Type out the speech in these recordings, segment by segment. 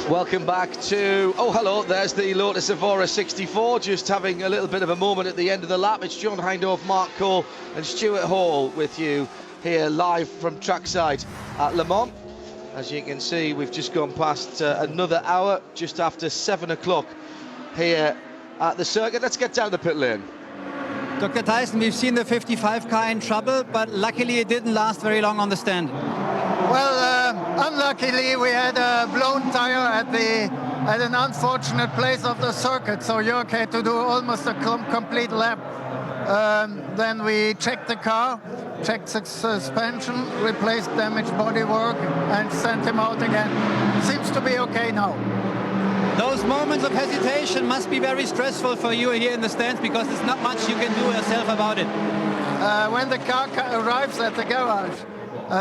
Welcome back to, oh hello, there's the Lotus Evora 64, just having a little bit of a moment at the end of the lap. It's John Hindhaugh, Mark Cole and Stuart Hall with you here live from trackside at Le Mans. As you can see, we've just gone past another hour, just after 7 o'clock here at the circuit. Let's get down the pit lane. Dr. Tyson, we've seen the 55 car in trouble, but luckily it didn't last very long on the stand. Well, unluckily we had a blown tire at an unfortunate place of the circuit, so you're okay to do almost a complete lap. Then we checked the car, checked the suspension, replaced damaged bodywork, and sent him out again. Seems to be okay now. Those moments of hesitation must be very stressful for you here in the stands, because there's not much you can do yourself about it. When the car arrives at the garage,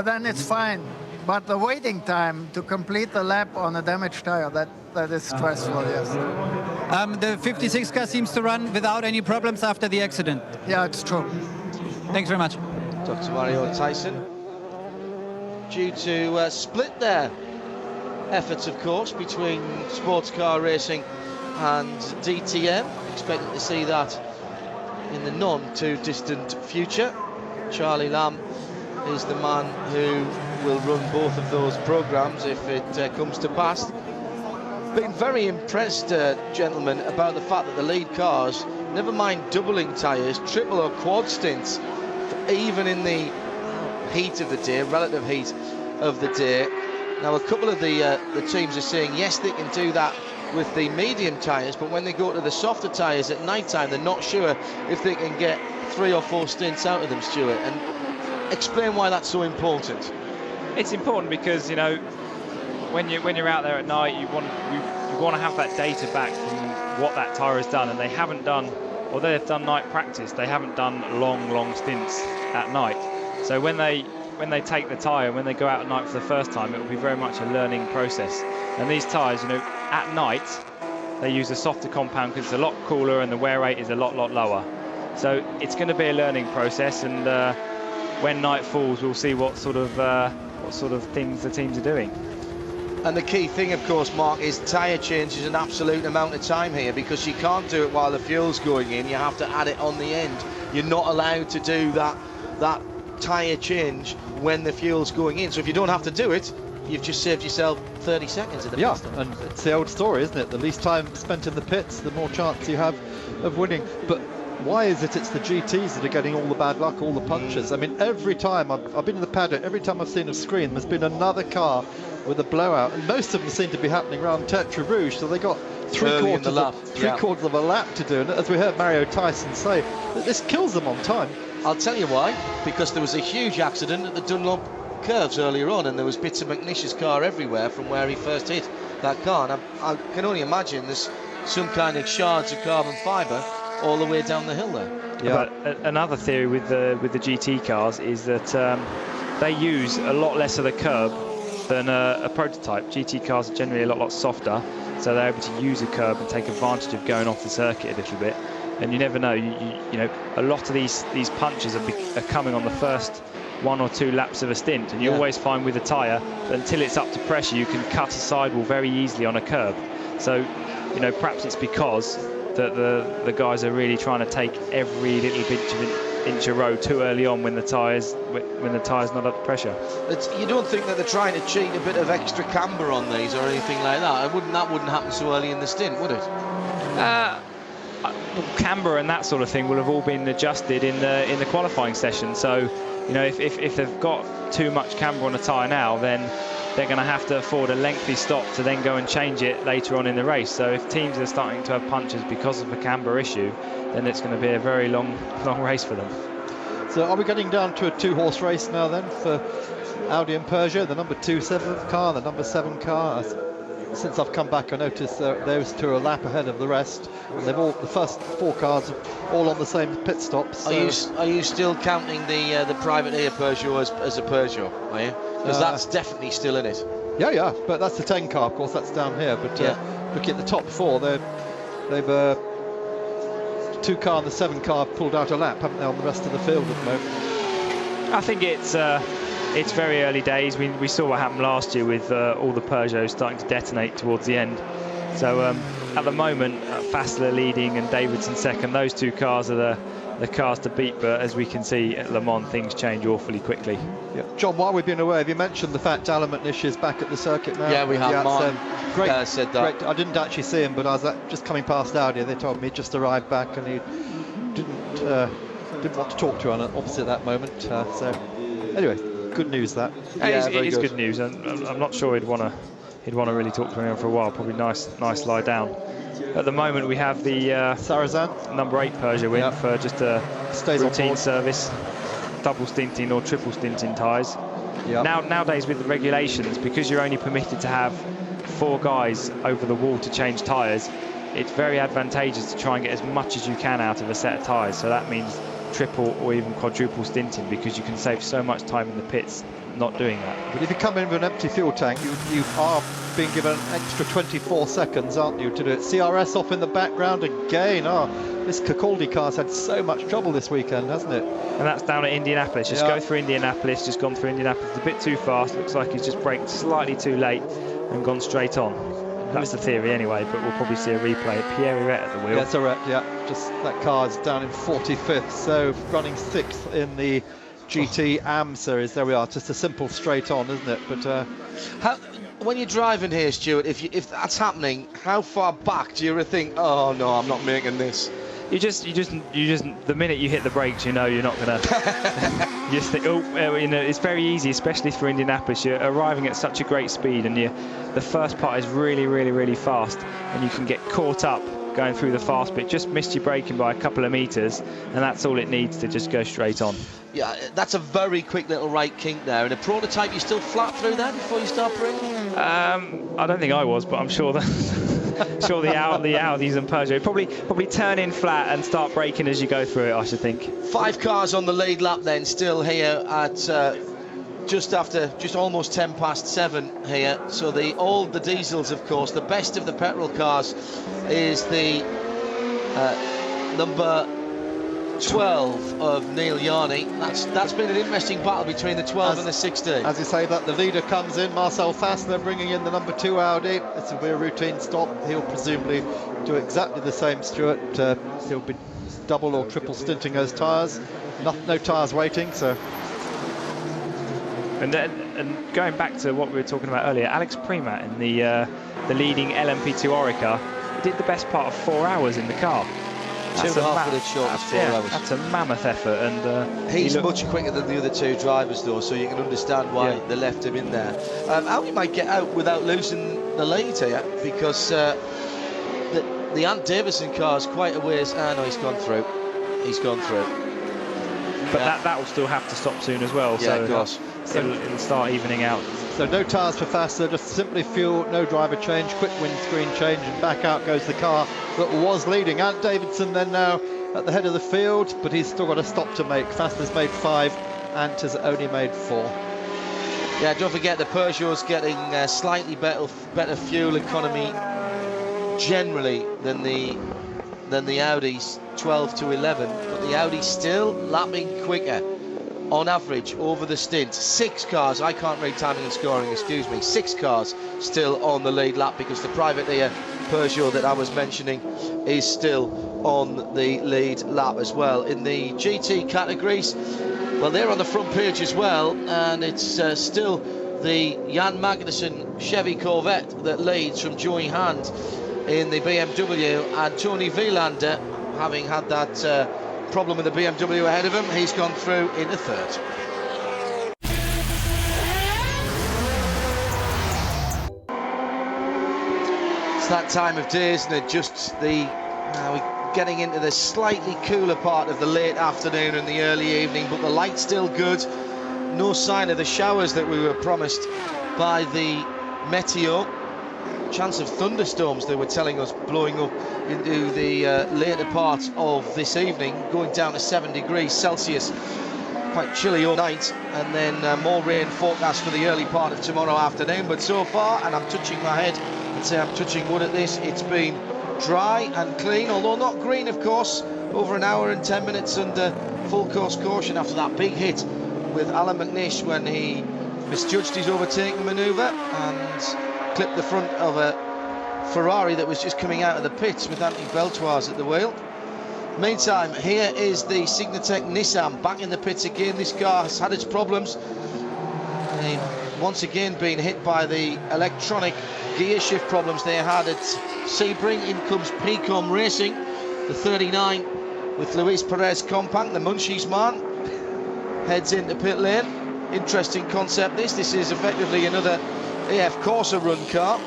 then it's fine. But the waiting time to complete the lap on a damaged tire, that is stressful, yes. The 56 car seems to run without any problems after the accident. Yeah, it's true. Thanks very much. Dr. Mario Tyson, due to split their efforts, of course, between sports car racing and DTM. Expecting to see that in the non-too-distant future. Charlie Lamb is the man who will run both of those programs if it comes to pass. Been very impressed, gentlemen, about the fact that the lead cars, never mind doubling tyres, triple or quad stints, even in the heat of the day, relative heat of the day. Now, a couple of the teams are saying yes, they can do that with the medium tyres, but when they go to the softer tyres at night time, they're not sure if they can get 3 or 4 stints out of them, Stuart. And explain why that's so important. It's important because, you know, when you're out there at night, you want to have that data back from what that tyre has done, and they haven't done, although they've done night practice, they haven't done long stints at night. So when they take the tyre, when they go out at night for the first time, it will be very much a learning process. And these tyres, you know, at night they use a softer compound because it's a lot cooler and the wear rate is a lot lower. So it's going to be a learning process, and when night falls, we'll see what sort of things the teams are doing. And the key thing, of course, Mark, is tyre change is an absolute amount of time here, because you can't do it while the fuel's going in. You have to add it on the end. You're not allowed to do that tyre change when the fuel's going in. So if you don't have to do it, you've just saved yourself 30 seconds at the pit stop. And it's the old story, isn't it? The least time spent in the pits, the more chance you have of winning. But why is it it's the GTs that are getting all the bad luck, all the punches? I mean, every time I've been in the paddock, every time I've seen a screen, there's been another car with a blowout, and most of them seem to be happening around Tetra Rouge, so they got three quarters of a lap to do. And as we heard Mario Tyson say, this kills them on time. I'll tell you why, because there was a huge accident at the Dunlop curves earlier on, and there was bits of McNish's car everywhere from where he first hit that car. And I can only imagine there's some kind of shards of carbon fibre all the way down the hill there. Yeah. But another theory with the GT cars is that they use a lot less of the curb than a prototype. GT cars are generally a lot softer, so they're able to use a curb and take advantage of going off the circuit a little bit. And you never know, you know, a lot of these punches are coming on the first 1 or 2 laps of a stint, and you always find with a tyre that until it's up to pressure, you can cut a sidewall very easily on a curb. So, you know, perhaps it's because that the guys are really trying to take every little inch a row too early on when the tyre's not up to pressure. You don't think that they're trying to cheat a bit of extra camber on these or anything like that? That wouldn't happen so early in the stint, would it? Camber and that sort of thing will have all been adjusted in the qualifying session. So, you know, if they've got too much camber on a tyre now, then they're going to have to afford a lengthy stop to then go and change it later on in the race. So if teams are starting to have punches because of a camber issue, then it's going to be a very long race for them. So are we getting down to a 2-horse race now then for Audi and Peugeot, the number 7 car, the number 7 car? Since I've come back, I noticed those two are a lap ahead of the rest, and the first 4 cars are all on the same pit stops. So. Are you still counting the private air Peugeot as a Peugeot? Are you? Because that's definitely still in it. Yeah, but that's the 10 car, of course. That's down here. But looking at the top 4, they've 2 car and the 7 car pulled out a lap, haven't they, on the rest of the field at the moment? I think it's it's very early days. We saw what happened last year with all the Peugeots starting to detonate towards the end. So at the moment, Fassler leading and Davidson second. Those two cars are the cars to beat, but as we can see at Le Mans, things change awfully quickly. Yeah. John, while we've been away, have you mentioned the fact Alan McNish is back at the circuit now? Yeah, we have. Martin great, said that. Great. I didn't actually see him, but I was just coming past Audi. They told me he just arrived back and he didn't want to talk to Alan, obviously, at that moment. So anyway, good news that. Yeah, it is good news, and I'm not sure he'd want to really talk to anyone for a while. Probably nice lie down. At the moment, we have the Sarrazin, number 8 Peugeot win for just a routine service, double stinting or triple stinting tyres. Yep. Nowadays, with the regulations, because you're only permitted to have 4 guys over the wall to change tyres, it's very advantageous to try and get as much as you can out of a set of tyres. So that means triple or even quadruple stinting, because you can save so much time in the pits not doing that. But if you come in with an empty fuel tank, you are being given an extra 24 seconds, aren't you, to do it? CRS off in the background again. This Cacaldi car's had so much trouble this weekend, hasn't it? And that's down at Indianapolis. Just go through Indianapolis, just gone through Indianapolis. It's a bit too fast. Looks like he's just braked slightly too late and gone straight on. That's the theory anyway, but we'll probably see a replay. Pierre Huret at the wheel. That's correct, yeah. Just that car's down in 45th, so running 6th in the GT AM series. There we are, just a simple straight on, isn't it? But when you're driving here, Stuart, if that's happening, how far back do you think, oh no, I'm not making this? You just the minute you hit the brakes, you know you're not gonna. You just think, it's very easy, especially for Indianapolis. You're arriving at such a great speed, and the first part is really, really, really fast, and you can get caught up going through the fast bit. Just missed your braking by a couple of meters, and that's all it needs to just go straight on. Yeah, that's a very quick little right kink there. In a prototype, you still flat through that before you start braking? I don't think I was, but I'm sure that sure the Audis and Peugeot probably turn in flat and start braking as you go through it, I should think. 5 cars on the lead lap then, still here at just almost 10 past 7 here. So all the diesels, of course. The best of the petrol cars is the number 12 of Neil Yarney. That's been an interesting battle between the 12 and the 16. As you say that, the leader comes in, Marcel Fassler, bringing in the number 2 Audi. This will be a routine stop. He'll presumably do exactly the same, Stuart. He'll be double or triple stinting those tyres. No tyres waiting, so. And going back to what we were talking about earlier, Alex Premat in the leading LMP2 Orica did the best part of 4 hours in the car. That's 2.5 minutes short of 4 hours. That's a mammoth effort, and he's much quicker than the other 2 drivers, though, so you can understand why they left him in there. Audi might get out without losing the lead here, because the Ant Davison car is quite a ways. No, he's gone through. He's gone through. But that will still have to stop soon as well. Yeah, of course. It'll start evening out. So no tyres for Fassler, just simply fuel, no driver change, quick windscreen change, and back out goes the car that was leading. Ant Davidson then now at the head of the field, but he's still got a stop to make. Fassler's made 5, Ant has only made 4. Yeah, don't forget the Peugeot's getting slightly better fuel economy generally than the Audi's 12 to 11, but the Audi's still lapping quicker on average over the stint. 6 cars, I can't read timing and scoring, excuse me, 6 cars still on the lead lap, because the privateer Peugeot that I was mentioning is still on the lead lap as well. In the GT categories, well, they're on the front page as well, and it's still the Jan Magnussen Chevy Corvette that leads from Joey Hand in the BMW, and Tony Vielander, having had that problem with the BMW ahead of him, he's gone through in a 3rd. It's that time of day, isn't it? Just we're getting into the slightly cooler part of the late afternoon and the early evening, but the light's still good. No sign of the showers that we were promised by the Meteo. Chance of thunderstorms, they were telling us, blowing up into the later part of this evening, going down to 7 degrees Celsius. Quite chilly all night, and then more rain forecast for the early part of tomorrow afternoon. But so far, and I'm touching my head and say I'm touching wood at this, it's been dry and clean, although not green, of course. Over an hour and 10 minutes under full course caution after that big hit with Alan McNish when he misjudged his overtaking manoeuvre and clipped the front of a Ferrari that was just coming out of the pits with Anthony Beltoise at the wheel. Meantime, here is the Signatech Nissan back in the pits again. This car has had its problems. Once again being hit by the electronic gear shift problems they had at Sebring. In comes Pecom Racing, the 39 with Luis Perez Compact, the Munchies man, heads into pit lane. Interesting concept this. This is effectively another AF Corsa run car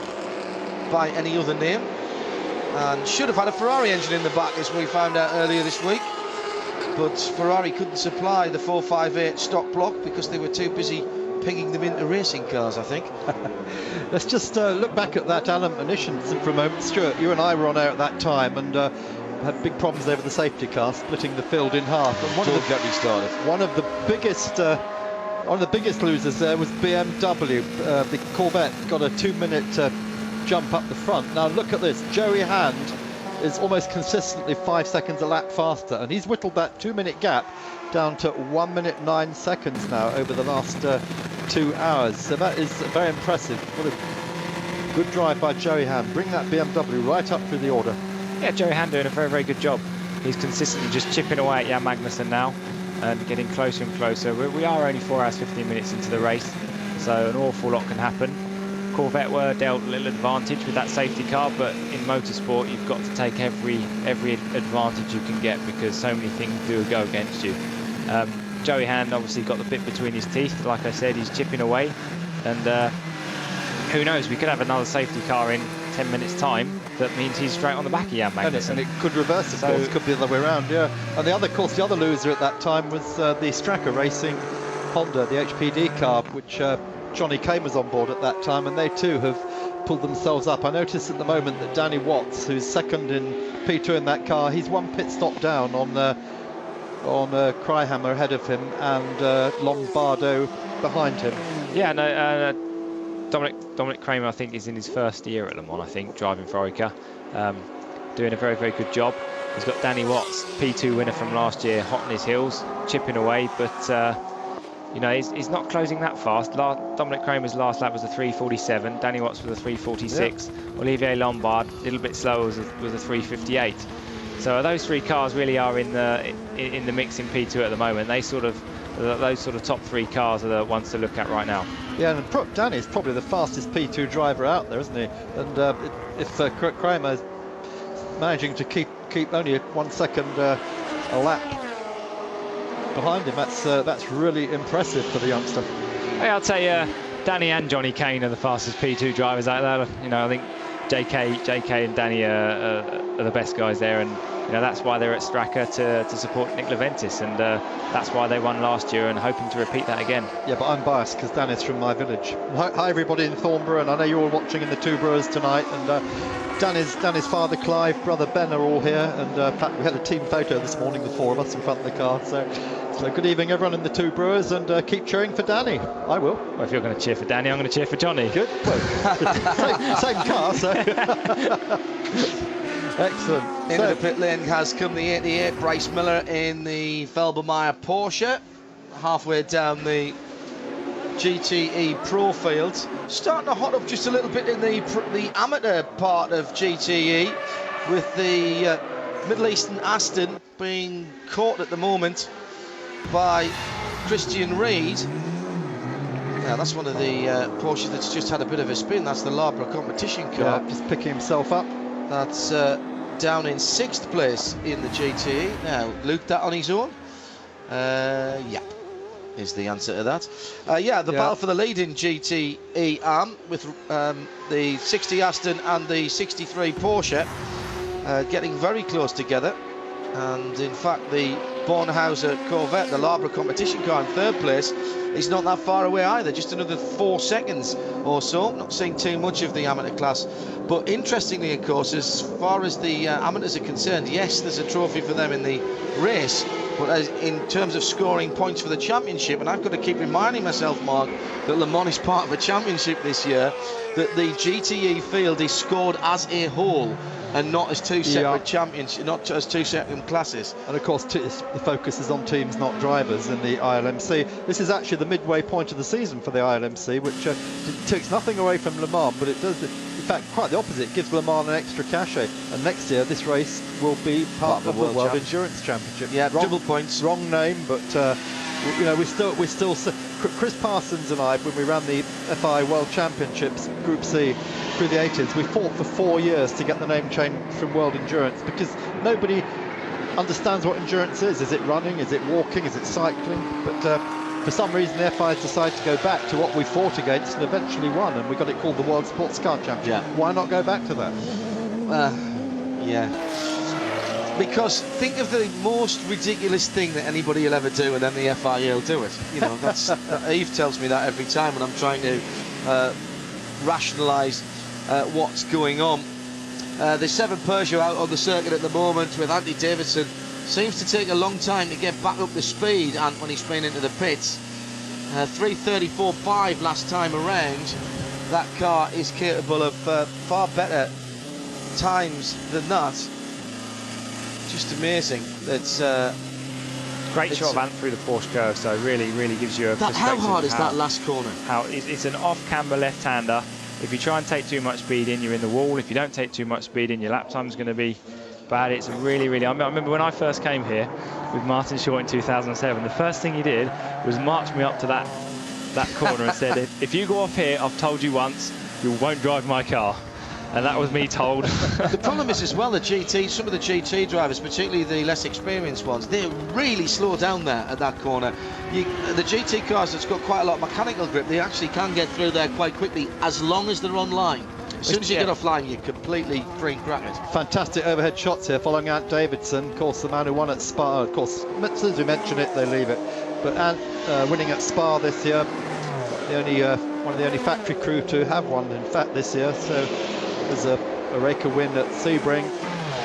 by any other name, and should have had a Ferrari engine in the back, as we found out earlier this week, but Ferrari couldn't supply the 458 stock block because they were too busy pigging them into racing cars, I think. Let's just look back at that Alan McNish incident for a moment. Stuart, you and I were on air at that time and had big problems over the safety car, splitting the field in half. And one of the biggest losers there was BMW. The Corvette got a 2-minute jump up the front. Now look at this. Joey Hand is almost consistently 5 seconds a lap faster, and he's whittled that 2-minute gap down to 1 minute 9 seconds now over the last 2 hours. So that is very impressive. What a good drive by Joey Hand. Bring that BMW right up through the order. Yeah, Joey Hand doing a very, very good job. He's consistently just chipping away at Jan Magnussen now and getting closer and closer. We are only 4 hours 15 minutes into the race, so an awful lot can happen. Corvette were dealt a little advantage with that safety car, but in motorsport you've got to take every advantage you can get because so many things do go against you. Joey Hand obviously got the bit between his teeth. Like I said, he's chipping away, and who knows, we could have another safety car in 10 minutes time that means he's straight on the back of Jan Magnussen. And it could reverse, of course, could be the other way around, yeah. And the other loser at that time was the Stracker Racing Honda, the HPD car, which Johnny Kane was on board at that time, and they too have pulled themselves up. I notice at the moment that Danny Watts, who's second in P2 in that car, he's one pit stop down on Kryhammer ahead of him and Lombardo behind him. Yeah, no, Dominic Kramer, I think, is in his first year at Le Mans, I think, driving for Oika, doing a very, very good job. He's got Danny Watts, P2 winner from last year, hot on his heels, chipping away, but you know, he's not closing that fast. Dominic Kramer's last lap was a 3:47. Danny Watts was a 3:46. Yep. Olivier Lombard, a little bit slower, was a 3:58. So those three cars really are in the mix in P2 at the moment. Those sort of top three cars are the ones to look at right now. Yeah, and Danny's probably the fastest P2 driver out there, isn't he? And if Kramer is managing to keep only 1 second a lap behind him, that's really impressive for the youngster. Yeah, I'd say Danny and Johnny Kane are the fastest P2 drivers out there. You know, I think JK and Danny are the best guys there, and you know that's why they're at Stracker to support Nick Leventis, and that's why they won last year and hoping to repeat that again. Yeah, but I'm biased because Danny's from my village. Hi everybody in Thornborough, and I know you're all watching in the Two Brewers tonight, and Danny's father Clive, brother Ben are all here, and we had a team photo this morning, the four of us in front of the car. So good evening everyone in the Two Brewers, and keep cheering for Danny. I will. Well, if you're going to cheer for Danny, I'm going to cheer for Johnny. Good. Well, same car, so excellent. Into the pit lane has come the 88 Bryce Miller in the Felbermeyer Porsche, halfway down the GTE Pro field. Starting to hot up just a little bit in the amateur part of GTE, with the Middle Eastern Aston being caught at the moment by Christian Reed. Yeah, that's one of the Porsches that's just had a bit of a spin. That's the Labra competition car. Yeah, just picking himself up. That's down in 6th place in the GTE. Now, Luke, that on his own? Yeah, is the answer to that. The battle for the lead in GTE with the 60 Aston and the 63 Porsche getting very close together. And in fact, the Bornhauser Corvette, the Labra competition car, in 3rd place, is not that far away either, just another 4 seconds or so. Not seeing too much of the amateur class, but interestingly, of course, as far as the amateurs are concerned, yes, there's a trophy for them in the race, But in terms of scoring points for the championship, and I've got to keep reminding myself, Mark, that Le Mans is part of a championship this year, that the GTE field is scored as a whole and not as two separate championships, not as two separate classes. And of course, the focus is on teams, not drivers, in the ILMC. This is actually the midway point of the season for the ILMC, which takes nothing away from Le Mans, but it does, in fact, quite the opposite. It gives Le Mans an extra cachet. And next year, this race will be part of the World Endurance Championship. Yeah, double points. Wrong name, but you know, we still. Chris Parsons and I, when we ran the FI World Championships Group C through the 80s, we fought for 4 years to get the name change from World Endurance, because nobody understands what endurance is. Is it running? Is it walking? Is it cycling? But for some reason, the FIs decided to go back to what we fought against and eventually won, and we got it called the World Sports Car Championship. Yeah. Why not go back to that? Yeah. Because think of the most ridiculous thing that anybody will ever do, and then the FIA will do it. You know, that's Eve tells me that every time when I'm trying to rationalise what's going on. The 7 Peugeot out on the circuit at the moment with Andy Davidson. Seems to take a long time to get back up to speed, and when he's been into the pits. 3:34.5 last time around. That car is capable of far better times than that. Just amazing. That's great shot of Ant through the Porsche curve, so really gives you a perspective. How hard is that last corner? It's an off-camber left-hander. If you try and take too much speed in, you're in the wall. If you don't take too much speed in, your lap time's going to be bad. It's really I remember when I first came here with Martin Short in 2007, the first thing he did was march me up to that corner and said, if you go off here, I've told you once, you won't drive my car. And that was me told. The problem is as well, some of the GT drivers, particularly the less experienced ones, they really slow down there at that corner. The GT cars that's got quite a lot of mechanical grip, they actually can get through there quite quickly as long as they're on line. As soon as you get offline, you're completely free and cracked. Fantastic overhead shots here following Ant Davidson, of course the man who won at Spa. Of course, as soon as we mention it, they leave it. But Ant winning at Spa this year, one of the only factory crew to have won, in fact, this year. So there's a Reka win at Sebring.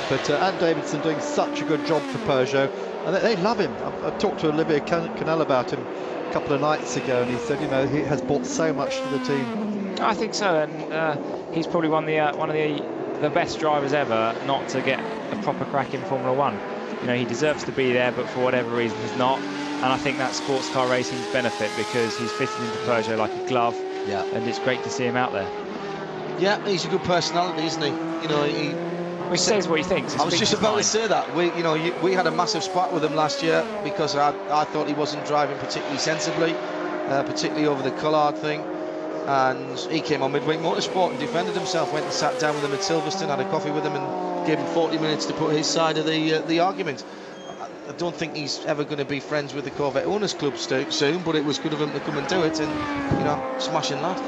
But Ant Davidson doing such a good job for Peugeot, and they love him. I talked to Olivier Canal about him a couple of nights ago, and he said, you know, he has brought so much to the team. I think so, and he's probably one of the best drivers ever not to get a proper crack in Formula One. You know, he deserves to be there, but for whatever reason he's not. And I think that's sports car racing's benefit, because he's fitted into Peugeot like a glove. Yeah. And it's great to see him out there. Yeah, he's a good personality, isn't he? You know, he says what he thinks. I was just about to say that. We had a massive spat with him last year because I thought he wasn't driving particularly sensibly, particularly over the Collard thing. And he came on Midweek Motorsport and defended himself, went and sat down with him at Silverstone, had a coffee with him and gave him 40 minutes to put his side of the argument. I don't think he's ever going to be friends with the Corvette Owners Club soon, but it was good of him to come and do it, and, you know, smashing that.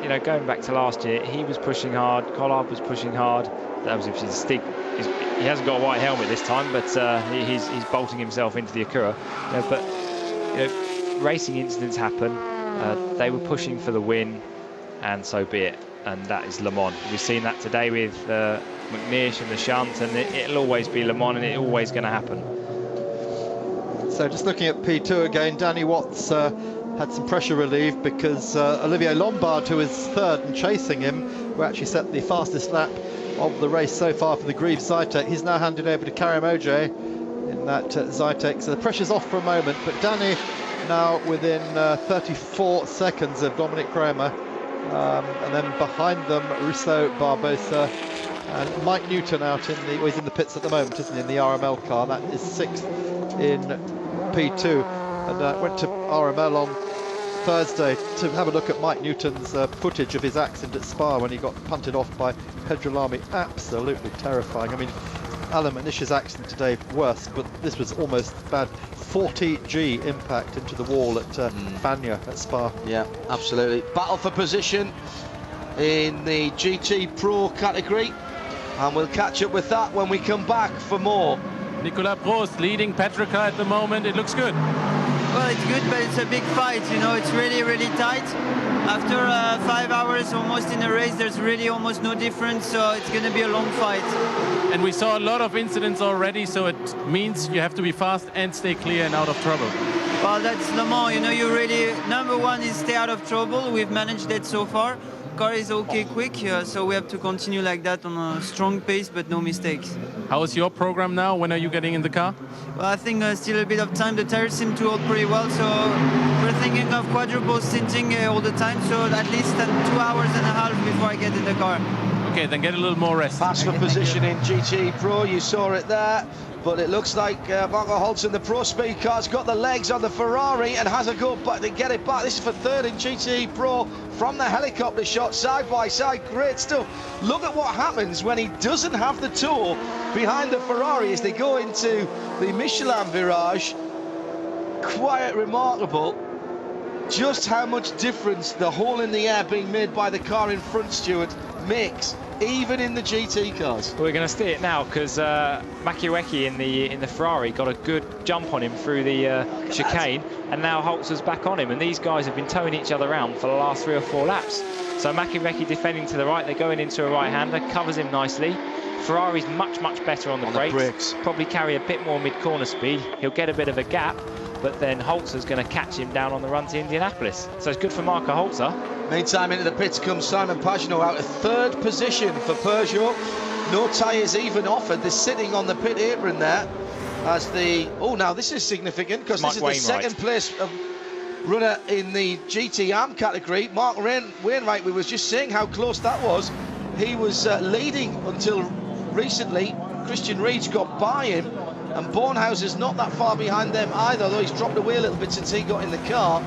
You know, going back to last year, he was pushing hard, Collard was pushing hard. That was if he's he hasn't got a white helmet this time, but he's bolting himself into the Acura. You know, but you know, racing incidents happen. They were pushing for the win, and so be it. And that is Le Mans. We've seen that today with McNish and the shunt, and it'll always be Le Mans, and it's always going to happen. So just looking at P2 again, Danny Watts had some pressure relief because Olivier Lombard, who is third and chasing him, who actually set the fastest lap of the race so far for the Greaves Zytek, he's now handed over to Karim Oje in that Zytek. So the pressure's off for a moment, but Danny now within 34 seconds of Dominic Kramer, and then behind them Rousseau, Barbosa and Mike Newton out he's in the pits at the moment, isn't he, in the RML car. That is 6th in P2, and went to RML on Thursday to have a look at Mike Newton's footage of his accident at Spa when he got punted off by Pedro Lamy. Absolutely terrifying. I mean, Alan McNish's accident today worse, but this was almost bad. 40G impact into the wall at Fagnes at Spa. Yeah, absolutely. Battle for position in the GT Pro category, and we'll catch up with that when we come back for more. Nicolas Prost leading Petrica at the moment. It looks good. Well, it's good, but it's a big fight, you know, it's really, really tight. After 5 hours almost in a race, there's really almost no difference, so it's going to be a long fight. And we saw a lot of incidents already, so it means you have to be fast and stay clear and out of trouble. Well, that's Le Mans, you know, you really, number one is stay out of trouble. We've managed that so far. Car is okay quick, so we have to continue like that on a strong pace, but no mistakes. How is your program now? When are you getting in the car? Well, I think still a bit of time. The tires seem to hold pretty well, so we're thinking of quadruple stinting all the time, so at least 2 hours and a half before I get in the car. Okay, then get a little more rest. Pass for position in GT Pro, you saw it there, but it looks like Marco Holtzen, the Pro Speed car's got the legs on the Ferrari and has a go back to get it back. This is for third in GT Pro from the helicopter shot, side by side. Great stuff. Look at what happens when he doesn't have the tow behind the Ferrari as they go into the Michelin virage. Quite remarkable just how much difference the hole in the air being made by the car in front, Stuart, makes, even in the GT cars. We're going to see it now because Makiweki in the Ferrari got a good jump on him through the chicane, and now Holtz's back on him, and these guys have been towing each other around for the last 3 or 4 laps. So Makiweki defending to the right, they're going into a right-hander, covers him nicely. Ferrari's much better on the brakes. Probably carry a bit more mid-corner speed. He'll get a bit of a gap, but then Holtzer's going to catch him down on the run to Indianapolis. So it's good for Marco Holzer. Meantime, into the pits comes Simon Pagenaud out of third position for Peugeot. No tyres even offered. They're sitting on the pit apron there as the... Oh, now this is significant because this is the second place runner in the GT Arm category. Mark Wainwright, we was just saying how close that was. He was leading until recently. Christian Reed's got by him, and Bornhauser's not that far behind them either, although he's dropped away a little bit since he got in the car.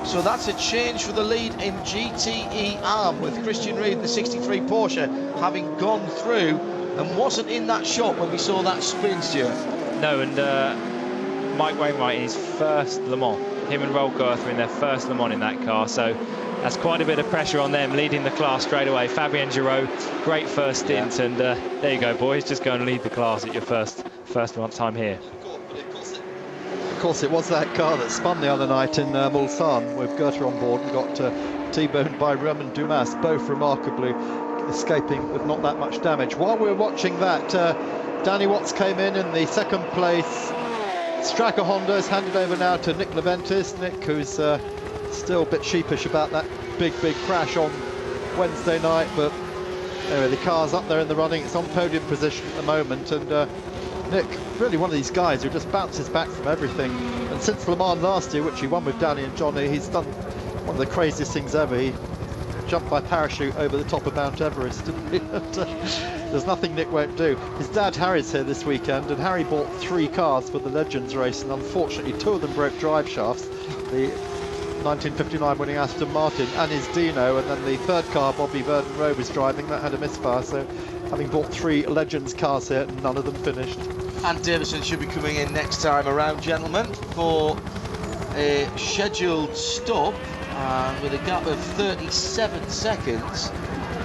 So that's a change for the lead in GTE Arm, with Christian Reed, the 63 Porsche, having gone through and wasn't in that shot when we saw that spin, Stuart. No, and Mike Wainwright in his first Le Mans. Him and Roll Girth are in their first Le Mans in that car, so that's quite a bit of pressure on them, leading the class straight away. Fabien Giraud, great first stint, and there you go, boys, just go and lead the class at your first time here. Of course, it was that car that spun the other night in Mulsanne with Goethe on board and got T-boned by Romain Dumas, both remarkably escaping with not that much damage. While we were watching that, Danny Watts came in the second place. Stracker Honda is handed over now to Nick Leventis. Nick, who's still a bit sheepish about that big crash on Wednesday night, but anyway, the car's up there in the running. It's on podium position at the moment, and Nick, really one of these guys who just bounces back from everything. And since Le Mans last year, which he won with Danny and Johnny, he's done one of the craziest things ever. He jumped by parachute over the top of Mount Everest, didn't he? There's nothing Nick won't do. His dad Harry's here this weekend, and Harry bought 3 cars for the Legends race, and unfortunately 2 of them broke drive shafts. The 1959 winning Aston Martin and his Dino, and then the third car Bobby Verdon Rowe was driving, that had a misfire. So having bought 3 Legends cars here, none of them finished. And Davison should be coming in next time around, gentlemen, for a scheduled stop with a gap of 37 seconds.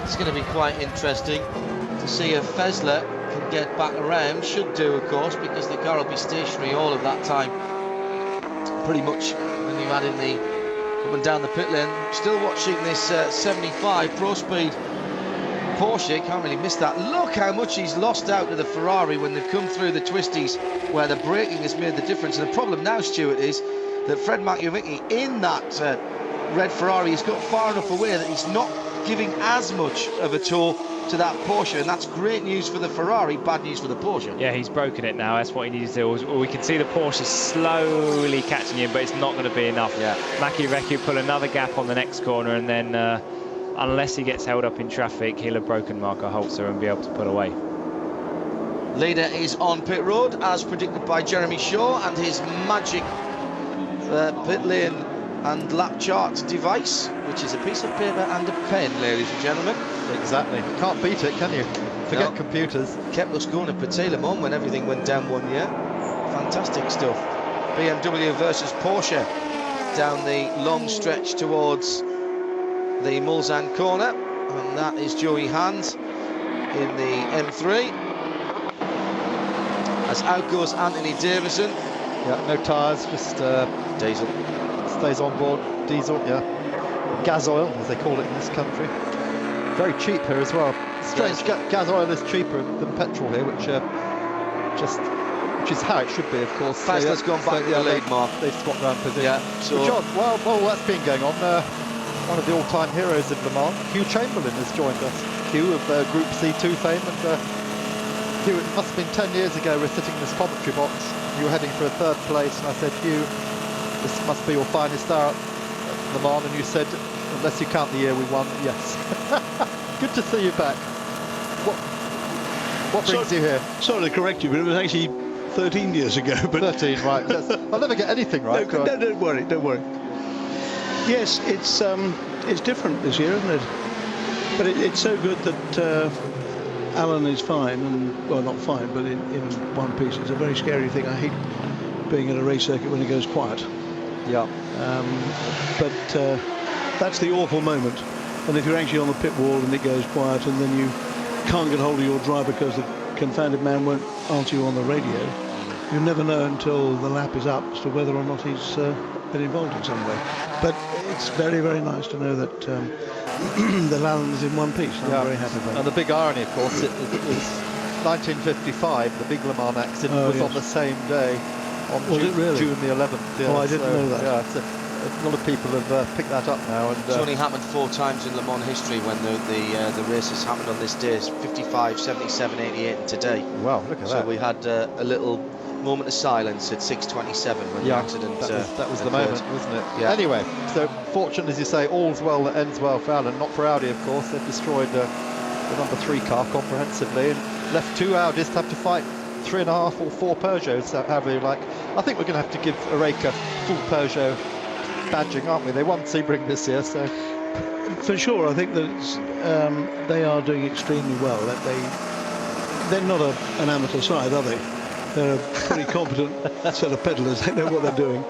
It's going to be quite interesting to see if Fessler can get back around. Should do, of course, because the car will be stationary all of that time, pretty much, when you add in the coming down the pit lane. Still watching this 75 Pro Speed Porsche, can't really miss that. Look how much he's lost out to the Ferrari when they've come through the twisties where the braking has made the difference. And the problem now, Stuart, is that Fred Makiweki in that red Ferrari has got far enough away that he's not giving as much of a tow to that Porsche, and that's great news for the Ferrari, bad news for the Porsche. Yeah, he's broken it now. That's what he needs to do. We can see the Porsche slowly catching him, but it's not going to be enough. Yeah. Makiweki will pull another gap on the next corner, and then unless he gets held up in traffic, he'll have broken Marco Holzer and be able to pull away. Leader is on pit road, as predicted by Jeremy Shaw and his magic pit lane and lap chart device, which is a piece of paper and a pen, ladies and gentlemen. Exactly. Can't beat it, can you? Forget computers. Kept us going at Petit-Le-Mans when everything went down one year. Fantastic stuff. BMW versus Porsche down the long stretch towards the Mulsanne corner, and that is Joey Hand in the M3. As out goes Anthony Davison, Yeah, no tyres, just Diesel. stays on board. Diesel, yeah. Gas oil, as they call it in this country. Very cheap here as well. Strange, gas oil is cheaper than petrol here, which is how it should be, of course. Fastest gone back to the lead, Mark. They've swapped round position. Yeah, so John, while that's been going on, one of the all-time heroes of Le Mans, Hugh Chamberlain, has joined us. Hugh of Group C2 fame, and Hugh, it must have been 10 years ago, we're sitting in this commentary box, you were heading for a 3rd place, and I said, Hugh, this must be your finest hour at Le Mans, and you said, unless you count the year we won, yes. Good to see you back. What brings you here? Sorry to correct you, but it was actually 13 years ago. But 13, right. I'll never get anything right. No, don't worry, don't worry. Yes, it's different this year, isn't it? But it's so good that Alan is fine, and well, not fine, but in one piece. It's a very scary thing. I hate being at a race circuit when it goes quiet. Yeah. But that's the awful moment. And if you're actually on the pit wall and it goes quiet, and then you can't get hold of your driver because the confounded man won't answer you on the radio, you never know until the lap is up as to whether or not he's been involved in some way. But it's very, very nice to know that the Alan is in one piece. I'm very happy about it. And the big irony, of course, it was 1955, the big Le Mans accident was on the same day, on June the 11th. Yeah, oh, I didn't know that. Yeah, so a lot of people have picked that up now. And it's only happened 4 times in Le Mans history when the races happened on this day. 55, 77, 88 and today. Wow, look at that. So we had a little moment of silence at 6:27 when the accident that was the occurred. moment, wasn't it? Yeah. Anyway, so fortunate, as you say, all's well that ends well for Alan. Not for Audi, of course. They've destroyed the number 3 car comprehensively and left 2 Audis to have to fight 3.5 or 4 Peugeots, however you like. I think we're going to have to give Oreca full Peugeot badging, aren't we? They won Sebring this year, so for sure. I think that they are doing extremely well. That they're not an amateur side, are they? They're a pretty competent set of peddlers. They know what they're doing.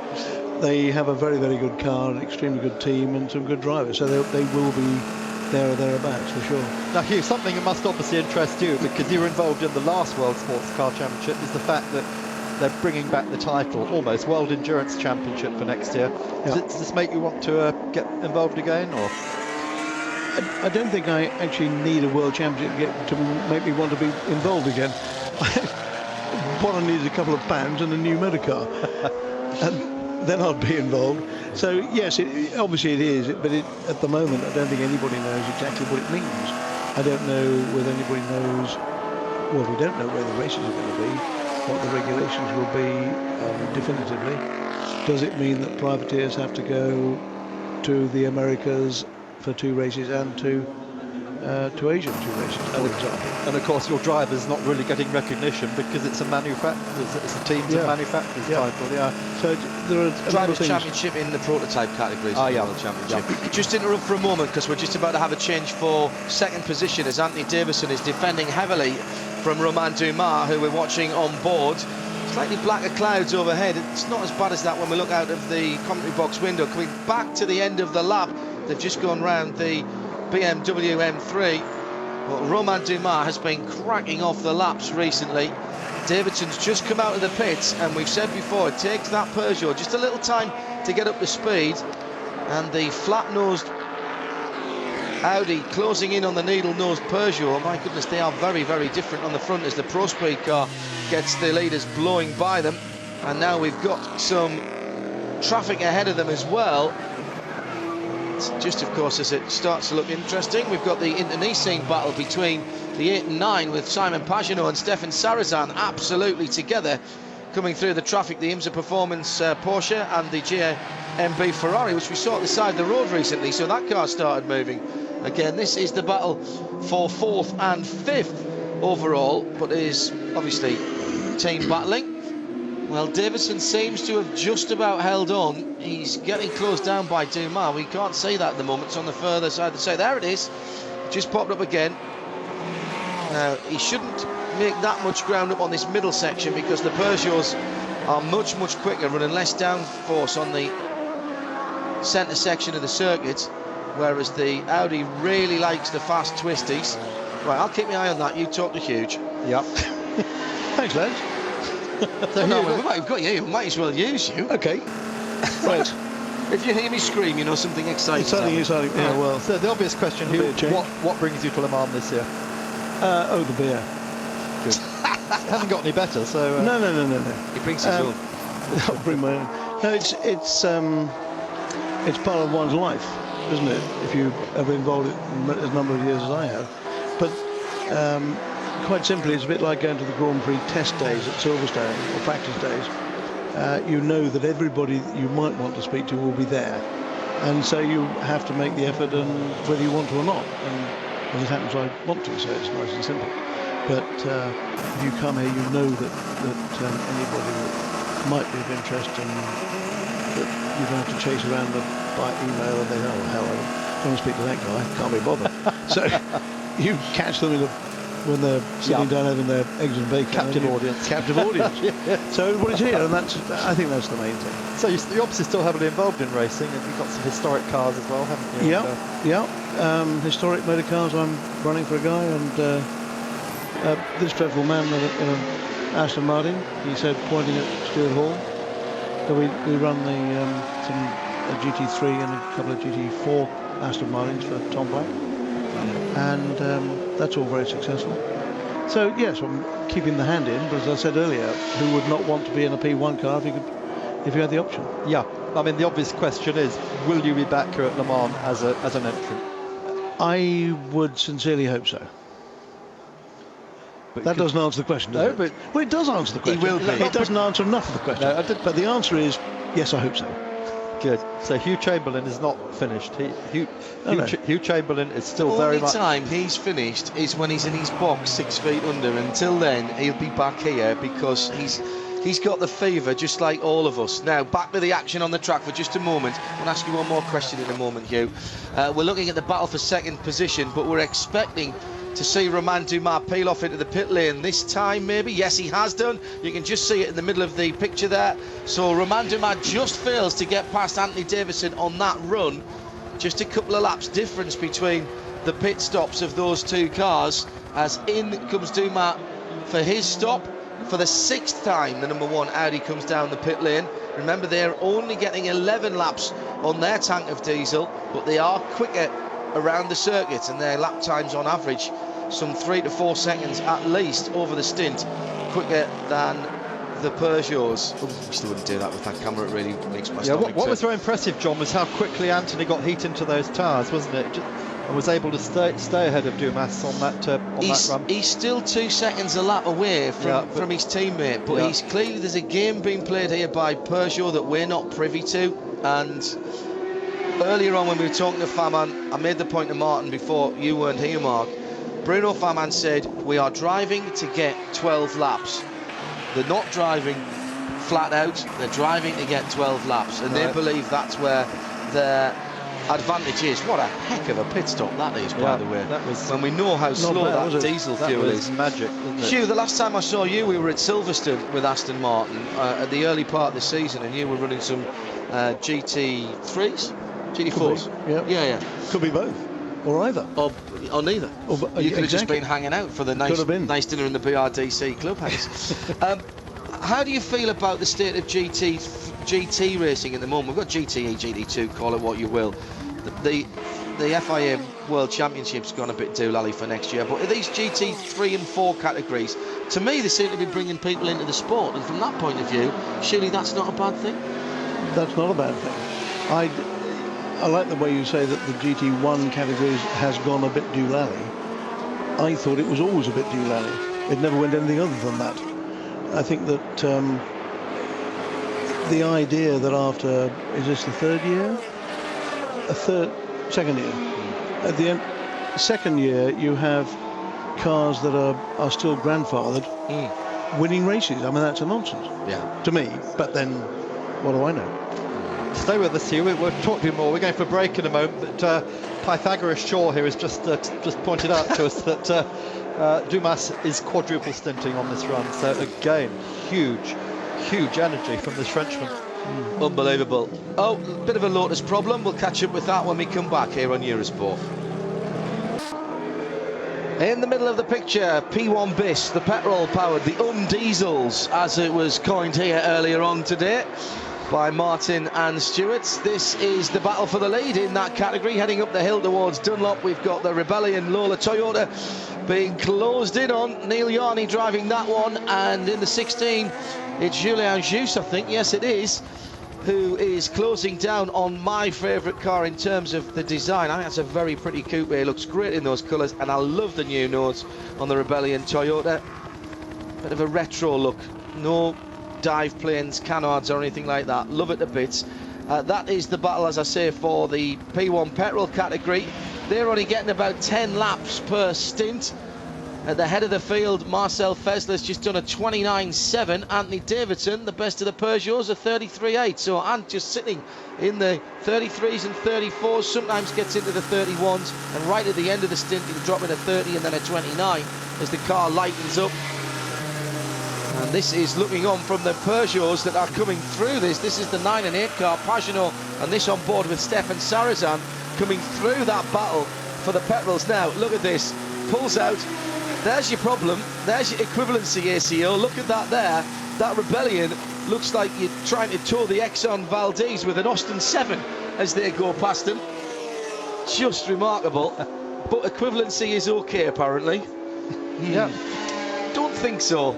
They have a very, very good car, an extremely good team, and some good drivers. So they will be there or thereabouts for sure. Now, Hugh, something that must obviously interest you, because you were involved in the last World Sports Car Championship, is the fact that they're bringing back the title, almost World Endurance Championship for next year. Yeah. Does this make you want to get involved again, or? I don't think I actually need a World Championship to make me want to be involved again. What I need is a couple of pounds and a new motor car, and then I'd be involved. So yes, obviously it is, but at the moment I don't think anybody knows exactly what it means. I don't know whether anybody knows. Well, we don't know where the races are going to be, what the regulations will be definitively. Does it mean that privateers have to go to the Americas for 2 races and to Asia 2 races, for example? And of course, your driver's not really getting recognition because it's a manufacturer's, it's a team's manufacturer's title. Yeah. So there are Drivers' Championship in the prototype categories. World Championship. Just interrupt for a moment because we're just about to have a change for 2nd position as Anthony Davison is defending heavily from Romain Dumas, who we're watching on board. Slightly blacker clouds overhead. It's not as bad as that when we look out of the commentary box window. Coming back to the end of the lap, they've just gone round the BMW M3. But Romain Dumas has been cracking off the laps recently. Davidson's just come out of the pits, and we've said before, it takes that Peugeot just a little time to get up to speed, and the flat-nosed Audi closing in on the needle-nosed Peugeot. My goodness, they are very, very different on the front as the Pro Speed car gets the leaders blowing by them. And now we've got some traffic ahead of them as well. It's just, of course, as it starts to look interesting, we've got the internecine battle between the 8 and 9 with Simon Pagenaud and Stefan Sarazan absolutely together coming through the traffic. The IMSA Performance Porsche and the GMB Ferrari, which we saw at the side of the road recently, so that car started moving. Again, this is the battle for 4th and 5th overall, but it is obviously team battling. Well, Davison seems to have just about held on. He's getting closed down by Dumas. We can't see that at the moment. It's on the further side of the side. There it is. Just popped up again. Now, he shouldn't make that much ground up on this middle section because the Peugeots are much, much quicker, running less downforce on the centre section of the circuit, whereas the Audi really likes the fast twisties. Right, I'll keep my eye on that. You talk to Huge. Yep. Thanks, lads. We've got you. We might as well use you. Okay. Right. If you hear me scream, you know something exciting. Exciting. Yeah, well. So the obvious question, Hugh, what brings you to Le Mans this year? The beer. Good. It hasn't got any better, so... No. He brings his own. I'll bring my own. No, it's part of one's life, isn't it? If you have been involved in as number of years as I have. But quite simply, it's a bit like going to the Grand Prix test days at Silverstone or practice days. You know that everybody that you might want to speak to will be there, and so you have to make the effort, and whether you want to or not. And as it happens, I want to, so it's nice and simple. But if you come here, you know that anybody that might be of interest, and that you don't have to chase around by email, and they know, oh, hell, I don't want to speak to that guy, can't be bothered. So you catch them when they're sitting down having their eggs and bacon. Captive audience. Yeah. So everybody's here, and I think that's the main thing. So you're obviously still heavily involved in racing, and you've got some historic cars as well, haven't you? Yeah. Historic motor cars. I'm running for a guy, and this dreadful man in an Aston Martin, he said, pointing at Stuart Hall. So we run a GT3 and a couple of GT4 Aston Martins for Tom Black, and that's all very successful. So yes, I'm keeping the hand in, but as I said earlier, who would not want to be in a P1 car if you had the option? Yeah, I mean the obvious question is, will you be back here at Le Mans as an entrant? I would sincerely hope so. But that doesn't answer the question, does it? Well, it does answer the question. He will be. It doesn't answer enough of the question. No, but the answer is yes, I hope so. Good. So Hugh Chamberlain is not finished. Hugh Chamberlain is still very much... The only time he's finished is when he's in his box 6 feet under. Until then, he'll be back here because he's got the fever, just like all of us. Now, back to the action on the track for just a moment. I'll ask you one more question in a moment, Hugh. We're looking at the battle for second position, but we're expecting to see Romain Dumas peel off into the pit lane this time, maybe. Yes, he has done. You can just see it in the middle of the picture there. So Romain Dumas just fails to get past Anthony Davison on that run. Just a couple of laps difference between the pit stops of those two cars, as in comes Dumas for his stop. For the 6th time, the number 1 Audi comes down the pit lane. Remember, they're only getting 11 laps on their tank of diesel, but they are quicker around the circuit, and their lap times on average some 3 to 4 seconds at least over the stint quicker than the Peugeots. Oh, we still wouldn't do that with that camera. It really makes my stomach what was very impressive, John, was how quickly Anthony got heat into those tyres, wasn't it? And was able to stay ahead of Dumas on that run. He's still 2 seconds a lap away from his teammate, but he's clearly, there's a game being played here by Peugeot that we're not privy to. And earlier on when we were talking to Faman, I made the point to Martin before you weren't here, Mark. Bruno Faman said, we are driving to get 12 laps. They're not driving flat out, they're driving to get 12 laps, and they believe that's where their advantage is. What a heck of a pit stop that is, by the way. That was, when we know how slow that diesel fuel is. Magic, wasn't it? Hugh, the last time I saw you, we were at Silverstone with Aston Martin at the early part of the season, and you were running some GT3s? GT4s? Yeah. Could be both, or either. Or neither. You could have just been hanging out for the nice dinner in the BRDC clubhouse. How do you feel about the state of GT racing at the moment? We've got GTE, GT2, call it what you will. The FIA World Championship's gone a bit doolally for next year, but these GT3 and 4 categories, to me, they seem to be bringing people into the sport, and from that point of view, surely that's not a bad thing? That's not a bad thing. I like the way you say that the GT1 categories has gone a bit doolally. I thought it was always a bit doolally. It never went anything other than that. I think that the idea that after, is this the 3rd year? Second year. At the end, second year, you have cars that are still grandfathered winning races. I mean, that's a nonsense. Yeah. To me. But then, what do I know? Stay with us here. We'll talk to you more. We're going for a break in a moment. But Pythagoras Shaw here has just pointed out to us that Dumas is quadruple stinting on this run. So again, huge energy from this Frenchman. Unbelievable. Oh, bit of a Lotus problem. We'll catch up with that when we come back here on Eurosport. In the middle of the picture, P1 BIS, the petrol-powered, the diesels, as it was coined here earlier on today by Martin and Stewart. This is the battle for the lead in that category. Heading up the hill towards Dunlop, we've got the Rebellion Lola Toyota being closed in on. Neil Yarney driving that one, and in the 16, it's Julien Jus, I think, yes it is, who is closing down on my favourite car in terms of the design. I think that's a very pretty coupe. It looks great in those colours, and I love the new notes on the Rebellion Toyota. Bit of a retro look, no dive planes, canards or anything like that. Love it to bits. That is the battle, as I say, for the P1 petrol category. They're only getting about 10 laps per stint. At the head of the field, Marcel Fesler's just done a 29.7. Anthony Davidson, the best of the Peugeots, a 33.8. So Ant just sitting in the 33s and 34s, sometimes gets into the 31s, and right at the end of the stint he'll drop in a 30 and then a 29 as the car lightens up. And this is looking on from the Peugeots that are coming through this. This is the 9 and 8 car, Pagenaud, and this on board with Stefan Sarazan, coming through that battle for the petrols. Now, look at this, pulls out. There's your problem, there's your equivalency ACO, look at that there. That Rebellion looks like you're trying to tow the Exxon Valdez with an Austin 7 as they go past them. Just remarkable, but equivalency is okay apparently. Yeah. Don't think so.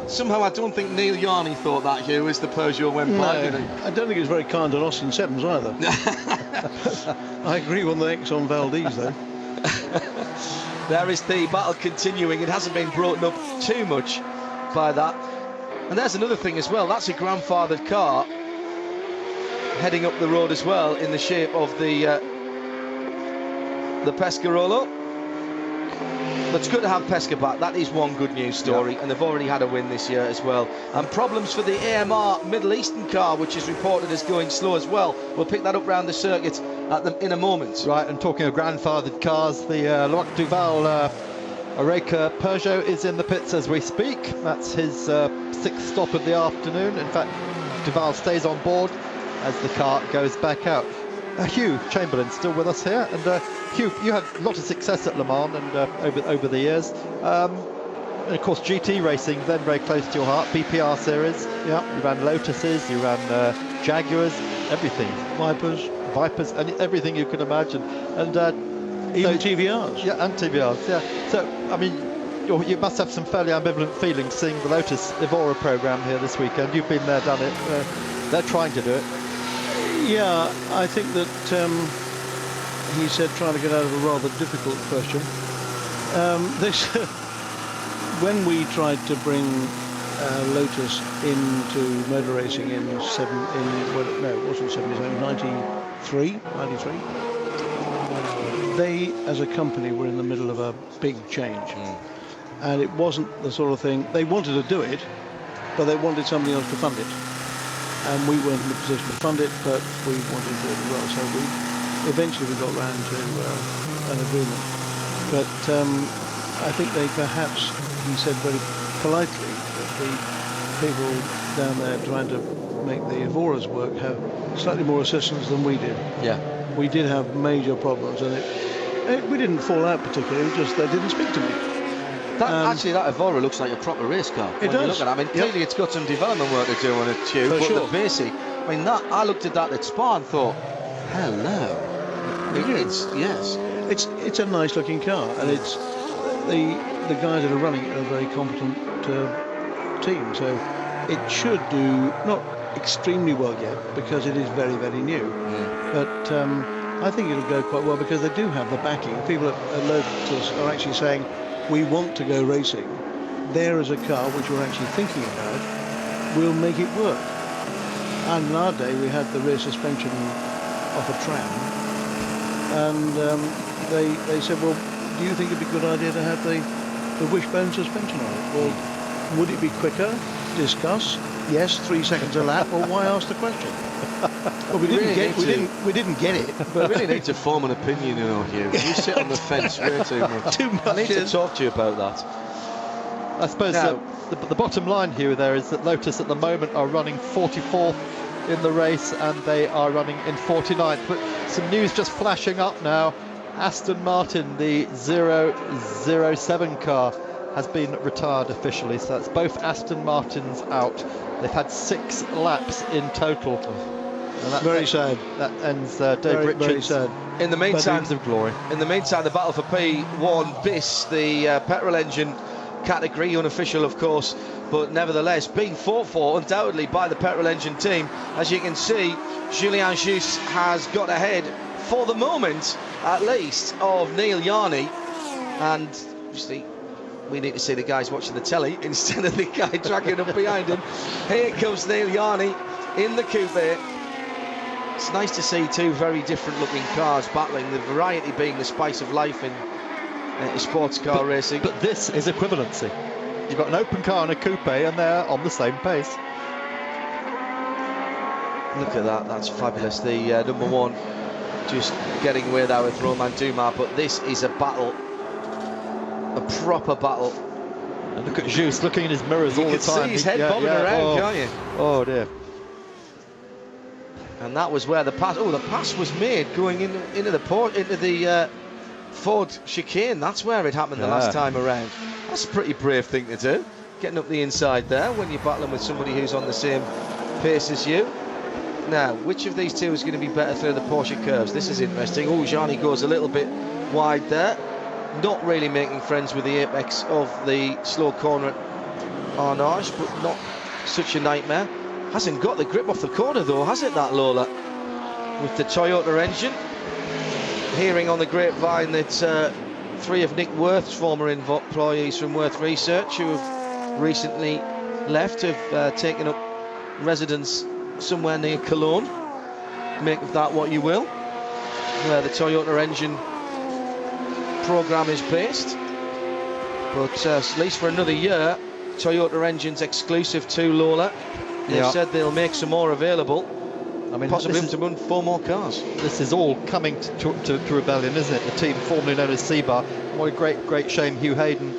Somehow I don't think Neil Yarney thought that, Hugh, as the Peugeot went by, did he? I don't think it's very kind on Austin 7s either. I agree on the Exxon Valdez though. There is the battle continuing. It hasn't been brought up too much by that. And there's another thing as well. That's a grandfathered car heading up the road as well in the shape of the Pescarolo. But it's good to have Pesca back. That is one good news story, and they've already had a win this year as well. And problems for the AMR Middle Eastern car, which is reported as going slow as well. We'll pick that up round the circuit in a moment. Right, and talking of grandfathered cars, the Loic Duval Oreca Peugeot is in the pits as we speak. That's his 6th stop of the afternoon. In fact, Duval stays on board as the car goes back out. Hugh Chamberlain still with us here, and Hugh, you had a lot of success at Le Mans and over the years, and of course GT racing then very close to your heart. PPR series, yeah, you ran Lotuses, you ran Jaguars, everything, Vipers, and everything you can imagine, and even TVRs. Yeah, and TVRs. Yeah. So I mean, you must have some fairly ambivalent feelings seeing the Lotus Evora program here this weekend. You've been there, done it. They're trying to do it. Yeah, I think that he said trying to get out of a rather difficult question. When we tried to bring Lotus into motor racing in it wasn't 79, 93. They, as a company, were in the middle of a big change, and it wasn't the sort of thing they wanted to do it, but they wanted somebody else to fund it. And we weren't in a position to fund it, but we wanted to do it as well. So we eventually got round to an agreement. But I think they perhaps, he said very politely, that the people down there trying to make the Evoras work have slightly more assistance than we did. Yeah. We did have major problems, and we didn't fall out particularly, it was just they didn't speak to me. Actually, that Evora looks like a proper race car. It does. Look at it. I mean, clearly it's got some development work to do on it too. But sure. the basic, I mean, I looked at that at Spa and thought, hello. Yes. It's a nice looking car, and it's the guys that are running it are a very competent team. So it should do not extremely well yet because it is very, very new. But I think it'll go quite well because they do have the backing. People at Lotus are actually saying, we want to go racing. There is a car which we're actually thinking about. We'll make it work. And in our day, we had the rear suspension off a tram, and they said, well, do you think it'd be a good idea to have the wishbone suspension on it? Well, would it be quicker? Discuss. Yes, 3 seconds a lap. Or why ask the question? Well, we didn't get it. But we really need to form an opinion, you know, Hugh. You sit on the fence way too much. I need to talk to you about that. I suppose the bottom line here is that Lotus at the moment are running 44th in the race, and they are running in 49th. But some news just flashing up now. Aston Martin, the 007 car, has been retired officially. So that's both Aston Martins out. They've had 6 laps in total. And that Very sad. That ends Dave Richards' very sad. In the meantime, dreams of glory. In the meantime, the battle for P1 bis, the petrol engine category, unofficial of course, but nevertheless being fought for undoubtedly by the petrol engine team. As you can see, Julien Juste has got ahead for the moment, at least, of Neil Yarney, and obviously we need to see the guys watching the telly instead of the guy tracking up behind him. Here comes Neil Yarney in the coupe. It's nice to see 2 very different looking cars battling, the variety being the spice of life in sports car racing. But this is equivalency. You've got an open car and a coupe, and they're on the same pace. Look at that, that's fabulous. The number 1 just getting away there with Romain Dumas, but this is a battle, a proper battle. And look at Juste looking in his mirrors all the time. You can see his head bobbing around, can't you? Oh dear. And that was where the pass. Oh, the pass was made going into the Ford chicane. That's where it happened the last time around. That's a pretty brave thing to do, getting up the inside there when you're battling with somebody who's on the same pace as you. Now, which of these 2 is going to be better through the Porsche curves? This is interesting. Oh, Gianni goes a little bit wide there, not really making friends with the apex of the slow corner at Arnage, but not such a nightmare. Hasn't got the grip off the corner though, has it, that Lola? With the Toyota engine. Hearing on the grapevine that 3 of Nick Worth's former employees from Worth Research, who have recently left, have taken up residence somewhere near Cologne. Make of that what you will, where the Toyota engine program is based. But at least for another year, Toyota engine's exclusive to Lola. They've said they'll make some more available. I mean, possibly to run 4 more cars. This is all coming to Rebellion, isn't it? The team formerly known as Seabar. What a great shame Hugh Hayden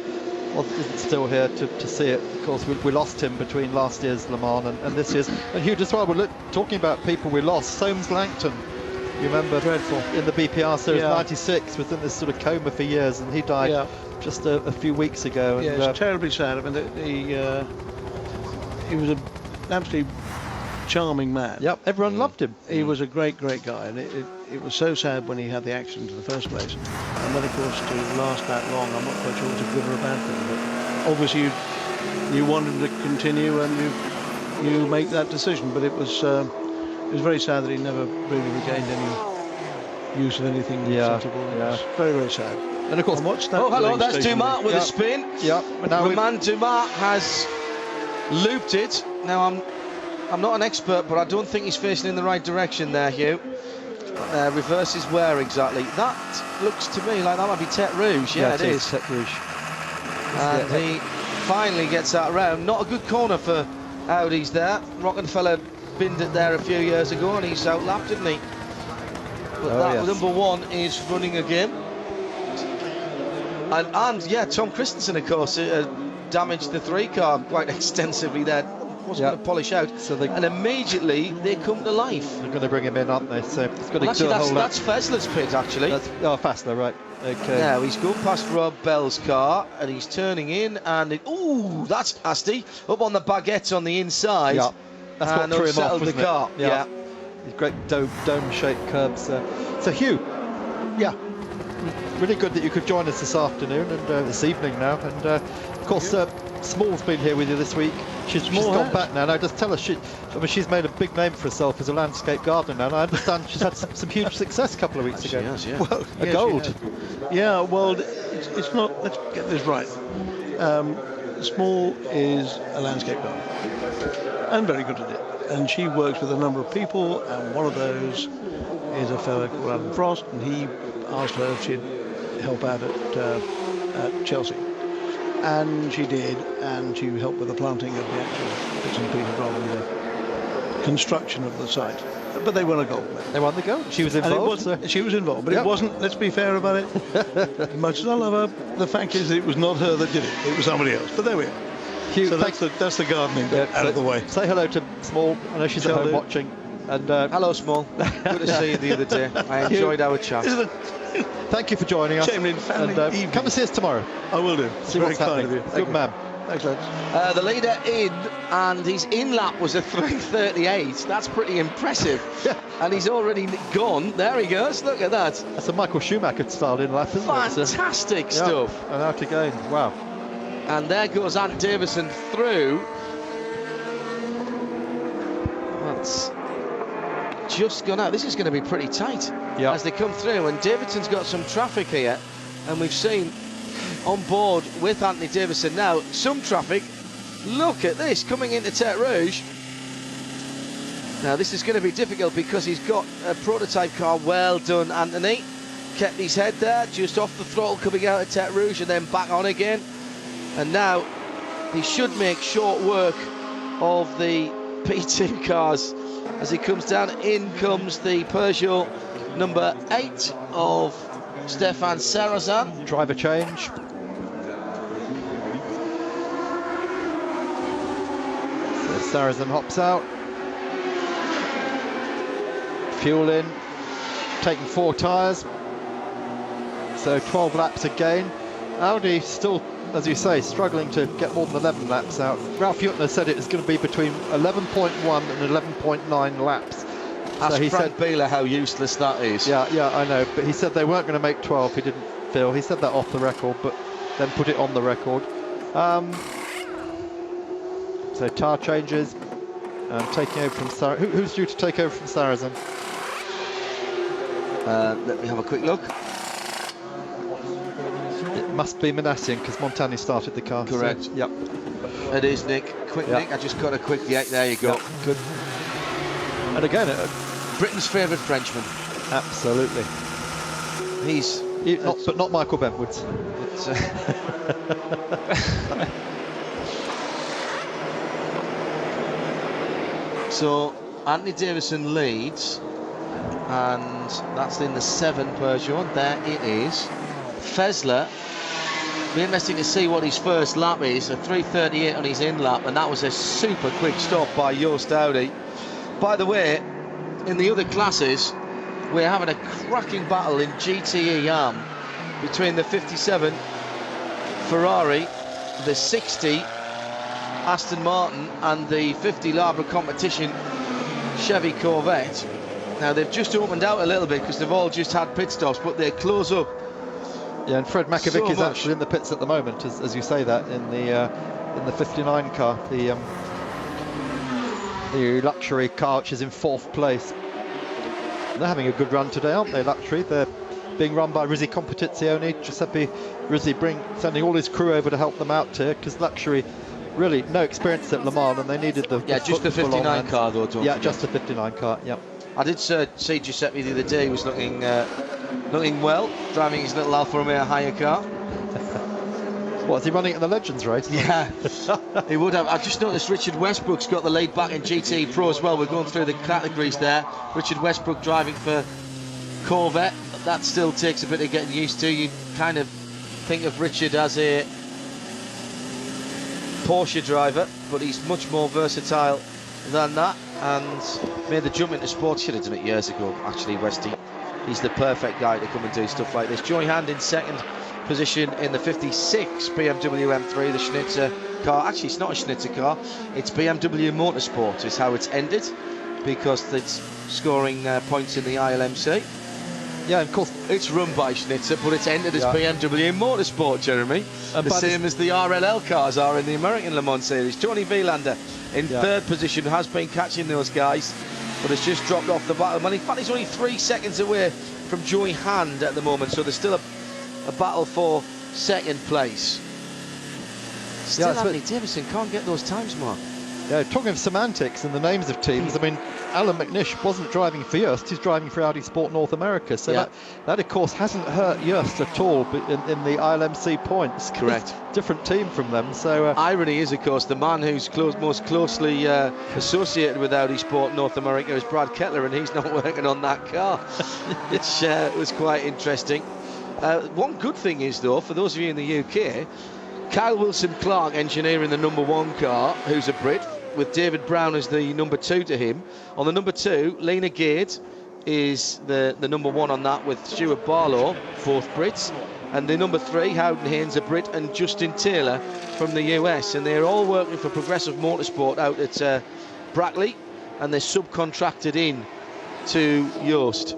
isn't still here to see it. Of course, we lost him between last year's Le Mans and this year's. And Hugh, just while we're talking about people we lost, Soames Langton, you remember, dreadful, in the BPR Series 96, was in this sort of coma for years, and he died just a few weeks ago. And, it's terribly sad. I mean, he was an absolutely charming man. Yep, everyone loved him. He was a great guy, and it was so sad when he had the accident in the first place. And then, of course, to last that long, I'm not quite sure it's a good or a bad thing. But obviously, you wanted to continue, and you make that decision. But it was very sad that he never really regained any use of anything sensible. It was very sad. And of course, hello, that's Dumas with a spin. Yep. Romain Dumas has looped it. Now I'm not an expert, but I don't think he's facing in the right direction there, Hugh. Reverses where exactly? That looks to me like that might be Tete Rouge. Yeah, it is. Tete Rouge. And he finally gets that around. Not a good corner for Audis there. Rockefeller binned it there a few years ago, and he's outlapped, didn't he? But number 1 is running again. And yeah, Tom Christensen, of course, damaged the 3 car quite extensively there. Wasn't going to polish out, and immediately they come to life. They're going to bring him in, aren't they? So it's got to do a whole that's Fessler's pit, actually. Fessler, right? Okay. Now he's gone past Rob Bell's car, and he's turning in, and that's nasty. Up on the baguette on the inside. Yeah, that's what threw him off, the car. Yeah. These great dome-shaped curbs. So Hugh, really good that you could join us this afternoon and this evening now, and of course. Small's been here with you this week. She's gone back now. Just tell us, she's made a big name for herself as a landscape gardener now, and I understand she's had some huge success a couple of weeks ago. She has, yeah. Well, gold. Yeah, well, it's not, let's get this right. Small is a landscape gardener, and very good at it. And she works with a number of people, and one of those is a fellow called Alan Frost, and he asked her if she'd help out at Chelsea. And she did, and she helped with the planting of the actual bits and pieces rather than the construction of the site. But they won a gold medal. They won the gold. She was involved. She was involved, but it wasn't, let's be fair about it. Much as I love her, the fact is that it was not her that did it. It was somebody else. But there we are. Hugh, so that's the gardening bit out of the way. Say hello to Small. I know she's at home watching. And hello, Small. Good to see you the other day. I enjoyed our chat. Thank you for joining us. Chamberlain family and evening. come and see us tomorrow. I will do. See what's happening. Good man. Thanks, lads. The leader in, and his in-lap was a 3:38. That's pretty impressive. Yeah. And he's already gone. There he goes. Look at that. That's a Michael Schumacher style in lap, isn't it? Fantastic stuff. Yeah, and out again. Wow. And there goes Ant Davison through. That's just gone out. This is going to be pretty tight as they come through. And Davidson's got some traffic here. And we've seen on board with Anthony Davison now some traffic. Look at this coming into Tete Rouge. Now this is going to be difficult because he's got a prototype car. Well done, Anthony. Kept his head there, just off the throttle coming out of Tete Rouge and then back on again. And now he should make short work of the P2 cars as he comes down. In comes the Peugeot number 8 of Stefan Sarrazin. Driver change. So Sarrazin hops out. Fuel in. Taking 4 tyres. So 12 laps again. Audi still, as you say, struggling to get more than 11 laps out. Ralph Juttner said it was going to be between 11.1 and 11.9 laps. Ask so he Frank Bieler how useless that is. Yeah, I know, but he said they weren't going to make 12. He didn't feel. He said that off the record, but then put it on the record. So tyre changes and taking over from Sarrazin. Who's due to take over from Sarrazin? Let me have a quick look. It must be Manassian because Montani started the car. Correct. So, yep. It is Nick. Quick Nick. I just got a quick there you go. Yep. Good. And again, Britain's favourite Frenchman. Absolutely. He's but not Michael Bentwoods. So Anthony Davison leads, and that's in the 7 Peugeot. There it is. Fessler. Be interesting to see what his first lap is. A 3:38 on his in lap, and that was a super quick stop by Joost Audi. By the way, in the other classes, we're having a cracking battle in GTE Am between the 57 Ferrari, the 60 Aston Martin, and the 50 Labra Competition Chevy Corvette. Now they've just opened out a little bit because they've all just had pit stops, but they close up. Yeah, and Fred Makovic is actually in the pits at the moment, as you say that, in the 59 car, the luxury car, which is in 4th place. They're having a good run today, aren't they, luxury? They're being run by Rizzi Competizione. Giuseppe Rizzi sending all his crew over to help them out here, because luxury, really no experience at Le Mans, and they needed the just the 59 car though. Just the 59 car. Yeah. I did see Giuseppe the other day. He was looking well, driving his little Alfa Romeo hire car. What, is he running in the Legends race? Yeah, he would have. I just noticed Richard Westbrook's got the lead back in GT Pro as well. We're going through the categories there. Richard Westbrook driving for Corvette. That still takes a bit of getting used to. You kind of think of Richard as a Porsche driver, but he's much more versatile than that, and made the jump into sports. Should have done it years ago, actually, Westy. He's the perfect guy to come and do stuff like this. Joy Hand in 2nd position in the 56 BMW M3, the Schnitzer car. Actually, it's not a Schnitzer car, it's BMW Motorsport is how it's ended, because it's scoring points in the ILMC. Yeah, of course. It's run by Schnitzer, but it's ended as BMW Motorsport, Jeremy. The same as the RLL cars are in the American Le Mans series. Tony Vielander in 3rd position, has been catching those guys, but has just dropped off the battle. In fact, he's only 3 seconds away from Joy Hand at the moment, so there's still a battle for 2nd place. Still Anthony Davison can't get those times, Mark. Yeah, talking of semantics and the names of teams, I mean, Alan McNish wasn't driving for Yost, he's driving for Audi Sport North America, so that of course hasn't hurt Yost at all in the ILMC points. Correct. Different team from them. So irony is, of course, the man who's most closely associated with Audi Sport North America is Brad Kettler, and he's not working on that car, which was quite interesting. One good thing is, though, for those of you in the UK, Kyle Wilson-Clark engineering the number 1 car, who's a Brit, with David Brown as the number 2 to him. On the number 2, Lena Gade is the number 1 on that, with Stuart Barlow, both Brits, and the number 3, Howden Haynes, a Brit, and Justin Taylor from the US, and they're all working for Progressive Motorsport out at Brackley, and they're subcontracted in to Yoast.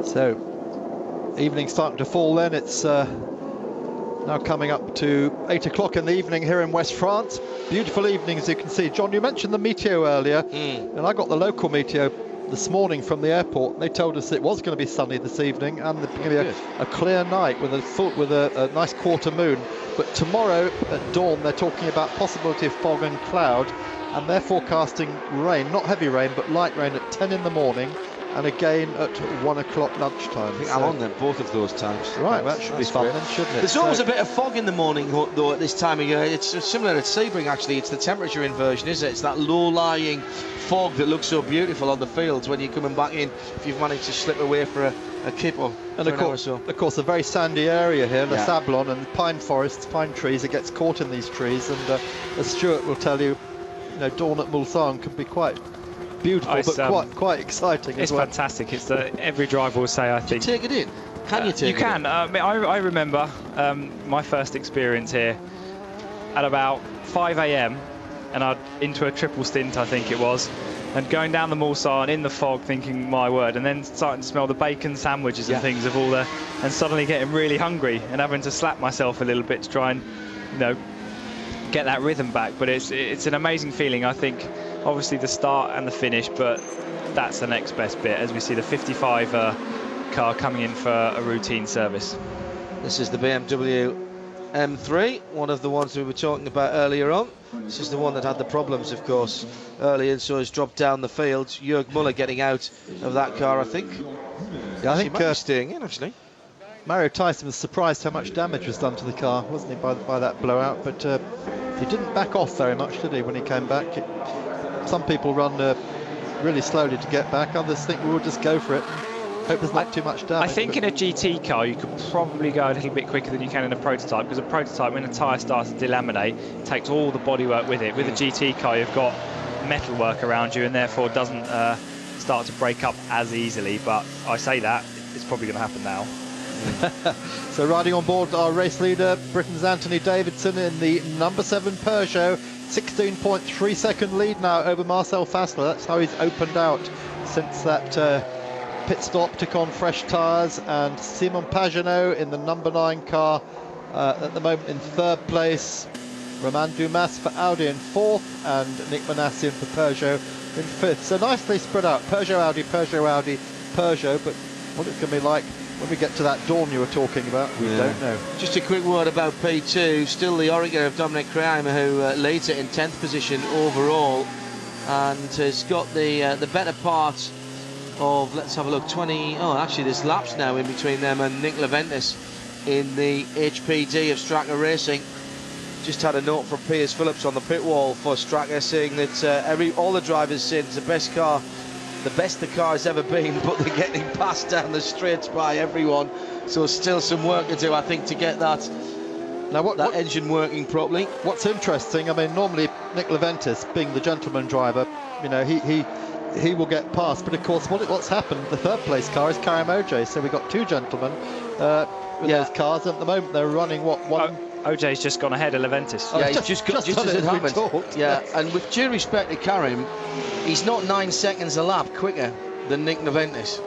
So, evening's starting to fall then. It's now coming up to 8 o'clock in the evening here in West France. Beautiful evening, as you can see. John, you mentioned the meteo earlier, and I got the local meteo this morning from the airport. They told us it was going to be sunny this evening, and there's going to be a clear night with a nice quarter moon. But tomorrow at dawn, they're talking about possibility of fog and cloud, and they're forecasting rain, not heavy rain, but light rain at 10 in the morning, and again at 1 o'clock lunchtime. I think I'm on them both of those times. Right, that should be fun then, shouldn't it? There's always a bit of fog in the morning, though, at this time of year. It's similar at Sebring, actually. It's the temperature inversion, isn't it? It's that low-lying fog that looks so beautiful on the fields when you're coming back in, if you've managed to slip away for a kip or an hour or so. Of course, a very sandy area here, the Sablon and pine forests, pine trees. It gets caught in these trees, and as Stuart will tell you, dawn at Mulsanne can be quite beautiful, but quite exciting as well. It's fantastic. It's every driver will say, I think. Take it in. Can you take it in? You can. I remember my first experience here at about 5 a.m. and I'd into a triple stint, I think it was, and going down the Mulsanne in the fog, thinking, my word, and then starting to smell the bacon sandwiches and things of all and suddenly getting really hungry and having to slap myself a little bit to try and, get that rhythm back. But it's an amazing feeling. I think obviously the start and the finish, but that's the next best bit as we see the 55 car coming in for a routine service. This is the BMW M3, one of the ones we were talking about earlier on. This is the one that had the problems, of course, earlier, and so has dropped down the field. Jörg Müller getting out of that car, I think. Yeah, I think might be staying in, actually. Mario Tyson was surprised how much damage was done to the car, wasn't he, by that blowout? But he didn't back off very much, did he, when he came back? Some people run really slowly to get back. Others think we'll just go for it. Hope there's not too much damage. I think in a GT car you could probably go a little bit quicker than you can in a prototype, because a prototype, when a tyre starts to delaminate, it takes all the bodywork with it. With a GT car you've got metalwork around you and therefore it doesn't start to break up as easily. But I say that, it's probably going to happen now. So riding on board our race leader, Britain's Anthony Davidson in the number 7 Peugeot, 16.3 second lead now over Marcel Fassler. That's how he's opened out since that pit stop, took on fresh tyres. And Simon Pagenaud in the number 9 car at the moment in 3rd place. Romain Dumas for Audi in 4th, and Nick Manassian for Peugeot in 5th. So nicely spread out, Peugeot, Audi, Peugeot, but what it's going to be like when we get to that dawn you were talking about, we don't know. Just a quick word about P2. Still the Oregon of Dominic Kramer, who leads it in 10th position overall, and has got the better part of, let's have a look, actually there's laps now in between them and Nick Leventis in the HPD of Stracker Racing. Just had a note from Piers Phillips on the pit wall for Stracker, saying that all the drivers say it's the best the car has ever been, but they're getting passed down the straights by everyone. So still some work to do, I think, to get that engine working properly. What's interesting, I mean, normally Nick Leventis, being the gentleman driver, he will get past. But of course, what's happened? The 3rd place car is Karim Oj, so we've got 2 gentlemen with those cars. At the moment, they're running one. OJ's just gone ahead of Leventis. Yeah, he's just as it happened. Yeah, and with due respect to Karim, he's not 9 seconds a lap quicker than Nick Leventis.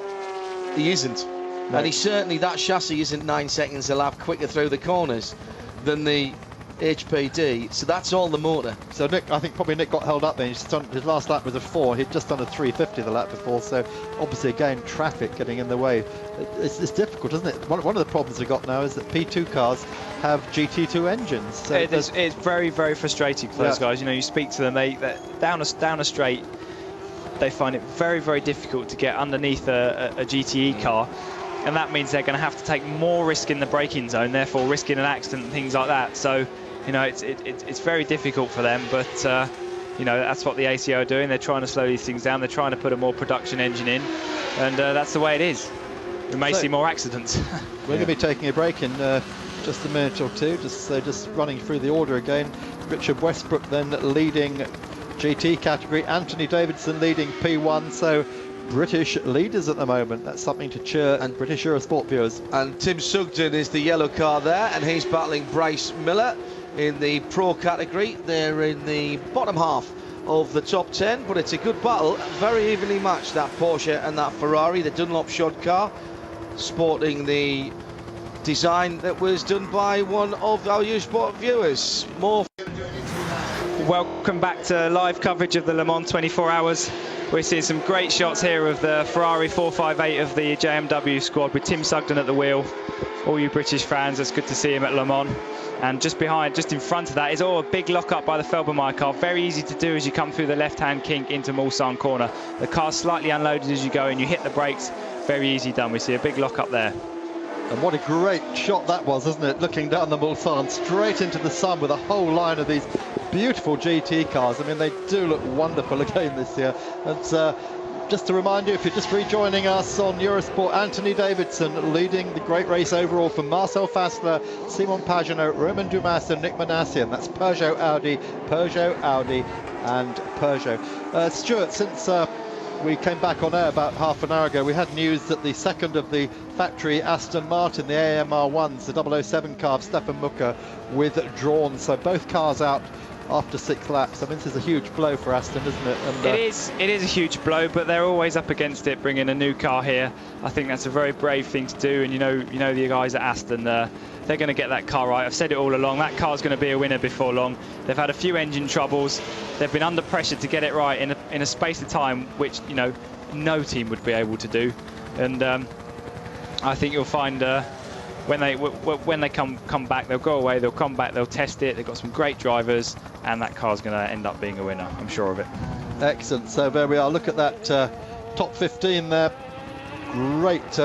He isn't. No. And that chassis isn't 9 seconds a lap quicker through the corners than the HPD, so that's all the motor. So Nick, I think probably Nick got held up there. His last lap was a 4. He'd just done a 350 the lap before, so obviously again traffic getting in the way. It's difficult, isn't it? One of the problems we've got now is that P2 cars have GT2 engines. So it's very, very frustrating for those guys. You speak to them, they down a straight, they find it very, very difficult to get underneath a GTE car. And that means they're going to have to take more risk in the braking zone, therefore risking an accident and things like that. So, it's very difficult for them, but that's what the ACO are doing. They're trying to slow these things down. They're trying to put a more production engine in, and that's the way it is. We may see more accidents. We're going to be taking a break in just a minute or two, just running through the order again. Richard Westbrook then leading GT category. Anthony Davidson leading P1, so British leaders at the moment. That's something to cheer and British Eurosport viewers. And Tim Sugden is the yellow car there, and he's battling Bryce Miller in the Pro category. They're in the bottom half of the top 10, but it's a good battle, very evenly matched, that Porsche and that Ferrari, the Dunlop shod car, sporting the design that was done by one of our Eurosport viewers. More. Welcome back to live coverage of the Le Mans 24 hours. We're seeing some great shots here of the Ferrari 458 of the JMW squad with Tim Sugden at the wheel. All you British fans, it's good to see him at Le Mans. And just behind, just in front of that, is all a big lock-up by the Felbermeyer car. Very easy to do as you come through the left-hand kink into Mulsanne corner. The car's slightly unloaded as you go in, you hit the brakes. Very easy done. We see a big lock-up there. And what a great shot that was, isn't it? Looking down the Mulsanne, straight into the sun with a whole line of these beautiful GT cars. I mean, they do look wonderful again this year. And just to remind you, if you're just rejoining us on Eurosport, Anthony Davidson leading the great race overall from Marcel Fassler, Simon Pagenaud, Romain Dumas and Nick Manassian. That's Peugeot, Audi, and Peugeot. Stuart, since we came back on air about half an hour ago, we had news that the second of the factory Aston Martin, the AMR1s, the 007 car of Stefan Mucker, withdrawn. So both cars out after 6 laps. I mean, this is a huge blow for Aston, isn't it? And, it is a huge blow, but they're always up against it, bringing a new car here. I think that's a very brave thing to do, and you know the guys at Aston, they're going to get that car right. I've said it all along, that car's going to be a winner before long. They've had a few engine troubles. They've been under pressure to get it right in a space of time which, you know, no team would be able to do. And I think you'll find when they come back, they'll go away, they'll come back, they'll test it. They've got some great drivers, and that car's going to end up being a winner, I'm sure of it. Excellent. So there we are. Look at that top 15 there. Great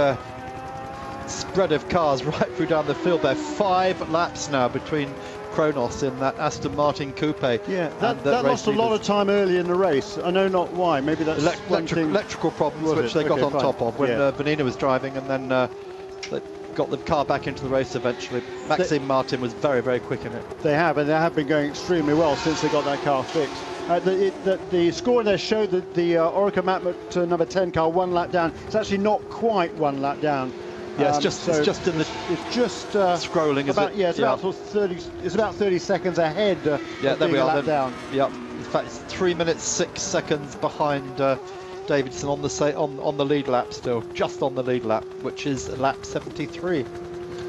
spread of cars right through down the field there. 5 laps now between Kronos in that Aston Martin coupe. Yeah, that lost a lot of time early in the race. I know not why. Maybe that's electrical problems which they got on top of when Vanina was driving, and then they got the car back into the race eventually. Maxime Martin was very, very quick in it. They have, and they have been going extremely well since they got that car fixed. The score there showed that the Orica Matmut number 10 car 1 lap down. It's actually not quite 1 lap down. Yeah, it's just in the scrolling. About, it's about 30. It's about 30 seconds ahead. Yeah, there we are. Lap down. Yep. In fact, it's 3 minutes 6 seconds behind Davidson on the lead lap still, just on the lead lap, which is lap 73.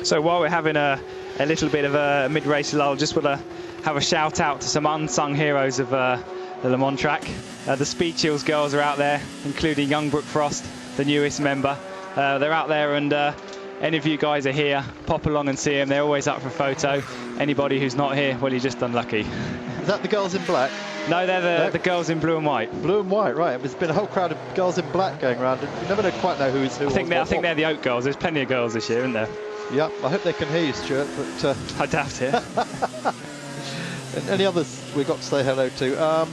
So while we're having a little bit of a mid-race lull, just want to have a shout out to some unsung heroes of the Le Mans track. The Speed Chills girls are out there, including young Brooke Frost, the newest member. They're out there, and any of you guys are here, pop along and see them. They're always up for a photo. Anybody who's not here, well, you're just unlucky. Is that the girls in black? No, they're the girls in blue and white. Blue and white, right. There's been a whole crowd of girls in black going around, and you never quite know who's who. I think they're the Oak girls. There's plenty of girls this year, isn't there? Yeah, I hope they can hear you, Stuart, but... I doubt it. And any others we've got to say hello to?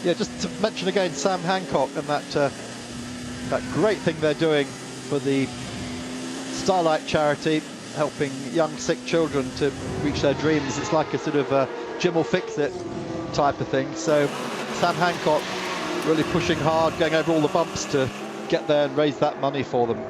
Yeah, just to mention again Sam Hancock and that great thing they're doing for the Starlight charity, helping young sick children to reach their dreams. It's like a sort of Jim will fix it type of thing. So Sam Hancock really pushing hard, going over all the bumps to get there and raise that money for them.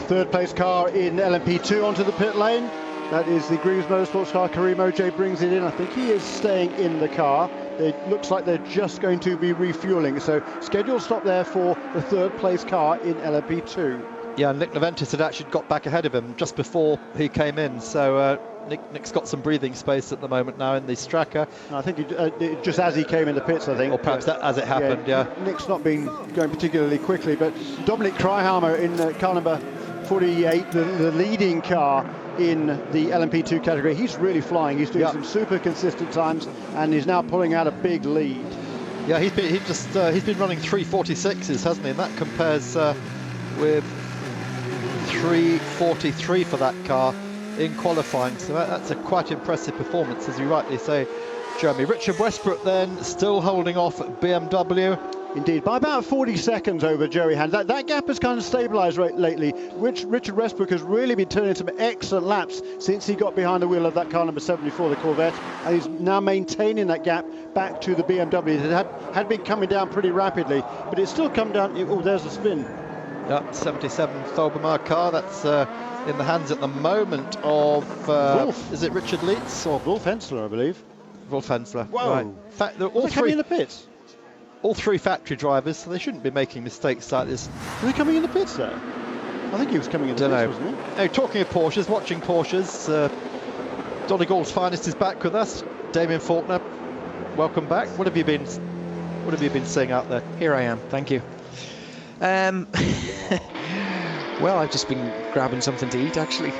Third place car in LMP2 onto the pit lane. That is the Greaves Motorsports car. Karim Oj brings it in. I think he is staying in the car. It looks like they're just going to be refueling. So scheduled stop there for the third place car in LMP2. Yeah, Nick Leventis had actually got back ahead of him just before he came in. So Nick's got some breathing space at the moment now in the Straka. I think just as he came in the pits, I think. Or perhaps that as it happened, yeah. Nick's not been going particularly quickly, but Dominic Kreihammer in car number 48, the leading car in the LMP2 category. He's really flying. He's doing some super consistent times, and he's now pulling out a big lead. Yeah, he's been running 346s, hasn't he? And that compares with 343 for that car in qualifying. So that's a quite impressive performance, as you rightly say, Jeremy. Richard Westbrook then still holding off at BMW. Indeed, by about 40 seconds over Joey Hand. That gap has kind of stabilised lately. Richard Westbrook has really been turning some excellent laps since he got behind the wheel of that car number 74, the Corvette, and he's now maintaining that gap back to the BMW. It had been coming down pretty rapidly, but it's still come down. Oh, there's a spin. Yeah, 77 Stolbermar car. That's in the hands at the moment of Wolf. Is it Richard Leitz or Wolf Hensler, I believe. Wolf Hensler? Whoa! Right. In fact, they're All three in the pits. All three factory drivers, so they shouldn't be making mistakes like this. Was he coming in the pits there? I think he was coming in the pits, wasn't he? No, talking of Porsches, watching Porsches, Donegal's finest is back with us. Damien Faulkner, welcome back. What have you been seeing out there? Here I am, thank you. Well, I've just been grabbing something to eat, actually.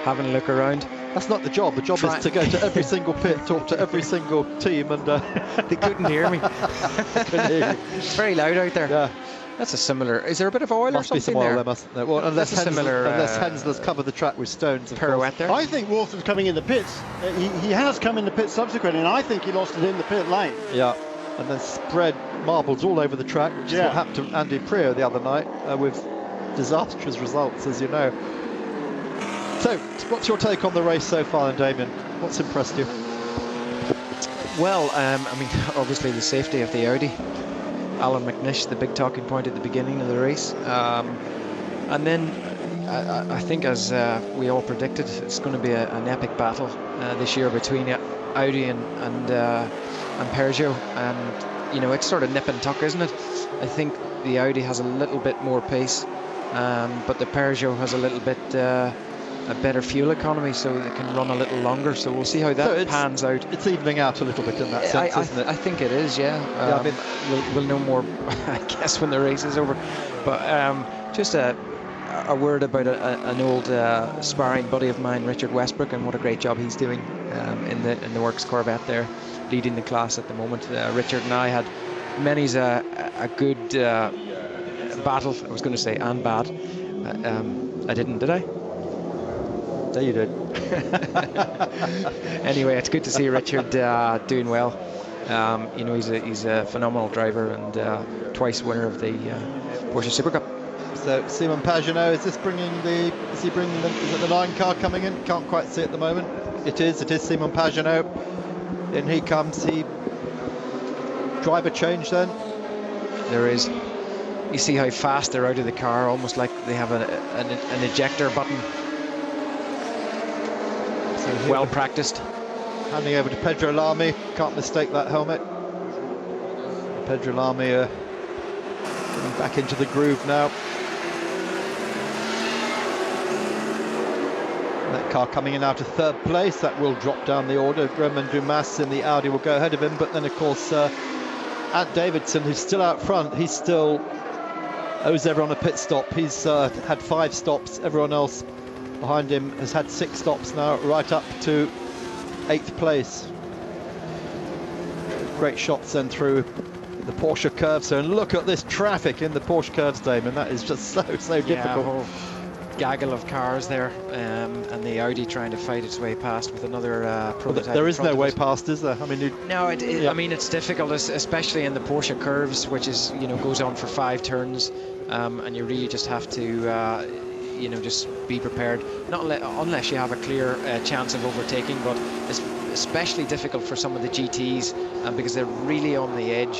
Having a look around. That's not the job. The job is to go to every single pit, talk to every single team, and they couldn't hear me. It's very loud out there. Yeah. That's a similar. Is there a bit of oil must or something be some oil there? mustn't there? Well, unless Hensler's covered the track with stones. Pirouette there. I think Wolf was coming in the pits. He has come in the pits subsequently, and I think he lost it in the pit lane. Yeah, and then spread marbles all over the track, which is what happened to Andy Prieur the other night with disastrous results, as you know. So, what's your take on the race so far, and Damien? What's impressed you? Well, I mean, obviously the safety of the Audi. Alan McNish, the big talking point at the beginning of the race. And then I think, as we all predicted, it's going to be an epic battle this year between Audi and Peugeot. And, you know, it's sort of nip and tuck, isn't it? I think the Audi has a little bit more pace, but the Peugeot has a little bit a better fuel economy, so they can run a little longer. So we'll see how that pans out. It's evening out a little bit in that sense, isn't it? I think it is, yeah. I mean, we'll know more, I guess, when the race is over. But just a word about an old sparring buddy of mine, Richard Westbrook, and what a great job he's doing in the Works Corvette there, leading the class at the moment. Richard and I had many's a good battle. I was going to say and bad. I didn't, did I? There you did. Anyway, it's good to see Richard doing well. You know, he's a phenomenal driver and twice winner of the Porsche Super Cup. So Simon Pagenaud, is it the 9 car coming in? Can't quite see at the moment. It is Simon Pagenaud. In he comes. Driver change then? There is. You see how fast they're out of the car, almost like they have an ejector button. So well practiced. Handing over to Pedro Lamy. Can't mistake that helmet. Pedro Lamy getting back into the groove now. That car coming in out of 3rd place. That will drop down the order. Romain Dumas in the Audi will go ahead of him, but then of course Ant Davidson, who's still out front, he still owes everyone a pit stop. He's had 5 stops. Everyone else behind him has had 6 stops now, right up to 8th place. Great shots then through the Porsche curves. So, and look at this traffic in the Porsche curves, Damon. That is just so difficult. Yeah, gaggle of cars there, and the Audi trying to fight its way past with another prototype. Well, there is no way past, is there? I mean, no. I mean, it's difficult, especially in the Porsche curves, which is, you know, goes on for 5 turns, and you really just have to, you know, just be prepared. Unless you have a clear chance of overtaking, but it's especially difficult for some of the GTs because they're really on the edge,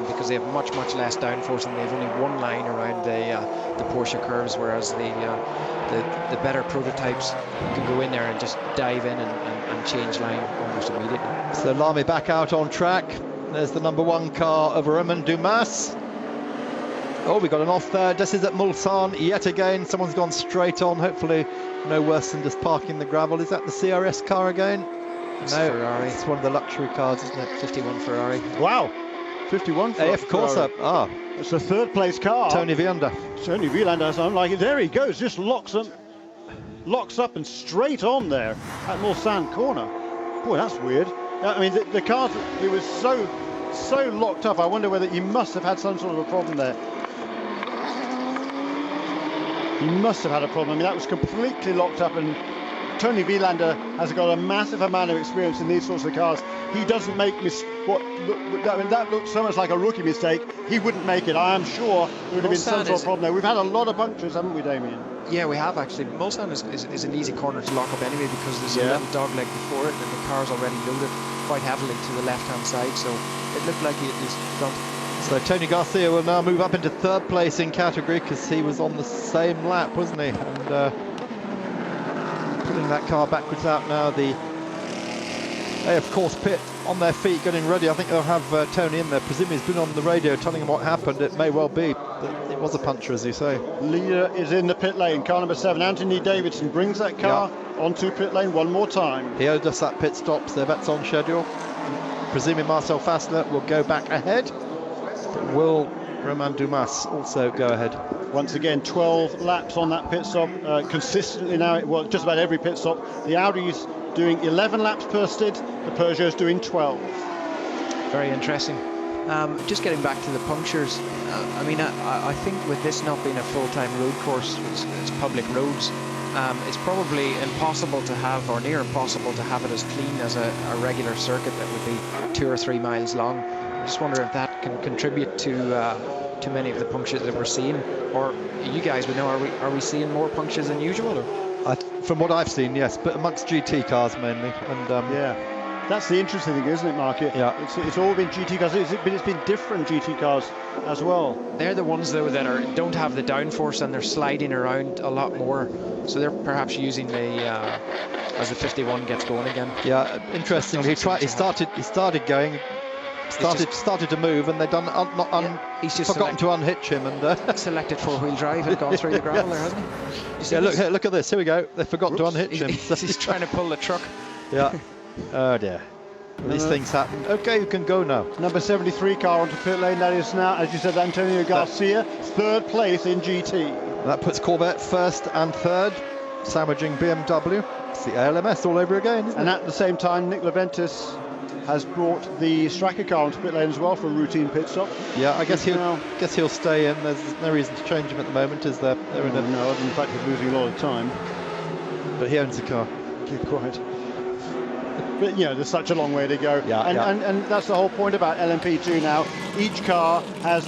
because they have much less downforce and they have only one line around the Porsche curves, whereas the better prototypes can go in there and just dive in and change line almost immediately. So Lamy back out on track. There's the number 1 car of Romain Dumas. Oh, we got an off there. This is at Mulsanne yet again. Someone's gone straight on. Hopefully no worse than just parking the gravel. Is that the CRS car again? It's Ferrari. It's one of the luxury cars, isn't it? 51 Ferrari. Wow, 51 Ferrari. AF Corsa. Ah, it's a 3rd place car. Tony Villander. Tony Villander, sounds like it. There he goes, just locks up and straight on there at Mulsanne corner. Boy, that's weird. I mean, the car, it was so locked up. I wonder whether he must have had some sort of a problem there. He must have had a problem. I mean, that was completely locked up, and Tony Wielander has got a massive amount of experience in these sorts of cars. He doesn't make that looks so much like a rookie mistake. He wouldn't make it. I am sure there would have been some sort of problem there. We've had a lot of punctures, haven't we, Damien? Yeah, we have actually. Mulsanne is an easy corner to lock up anyway because there's a little dog leg before it and the car's already loaded quite heavily to the left-hand side, so it looked like it was front. So Tony Garcia will now move up into third place in category because he was on the same lap, wasn't he? And pulling that car backwards out now. They of course pit on their feet getting ready. I think they'll have Tony in there. Presumably he's been on the radio telling him what happened. It may well be that it was a puncture, as you say. Leader is in the pit lane. Car number 7, Anthony Davidson, brings that car onto pit lane one more time. He owed us that pit stop, so that's on schedule. Presuming Marcel Fassler will go back ahead. But will Romain Dumas also go ahead? Once again, 12 laps on that pit stop. Consistently now, well, just about every pit stop. The Audi's doing 11 laps per stint, the Peugeot's doing 12. Very interesting. Just getting back to the punctures, I think with this not being a full-time road course, it's public roads, it's probably impossible to have, or near impossible to have it as clean as a regular circuit that would be 2 or 3 miles long. I just wonder if that can contribute to many of the punctures that we're seeing, or you guys would know, are we seeing more punctures than usual? Or? From what I've seen, yes, but amongst GT cars mainly. And that's the interesting thing, isn't it, Mark? It's all been GT cars, but it's been different GT cars as well. They're the ones though that don't have the downforce and they're sliding around a lot more, so they're perhaps using the as the 51 gets going again. Yeah, interestingly, he started going. Started to move, and they've done he's just forgotten to unhitch him and selected 4-wheel drive and gone through the gravel there, hasn't he? Yeah, look at this. Here we go. They forgot to unhitch him. He's trying to pull the truck. Yeah. Oh dear. These things happen. Okay, you can go now. Number 73 car onto pit lane. That is now, as you said, Antonio Garcia, third place in GT. That puts Corvette first and third, sandwiching BMW. It's the ALMS all over again, isn't it? And at the same time, Nick Leventis has brought the Stracker car onto pit lane as well for a routine pit stop. Yeah, I guess he'll stay in. There's no reason to change him at the moment, is there? No, in fact he's losing a lot of time. But he owns the car. Keep quiet. But there's such a long way to go. And that's the whole point about LMP2 now. Each car has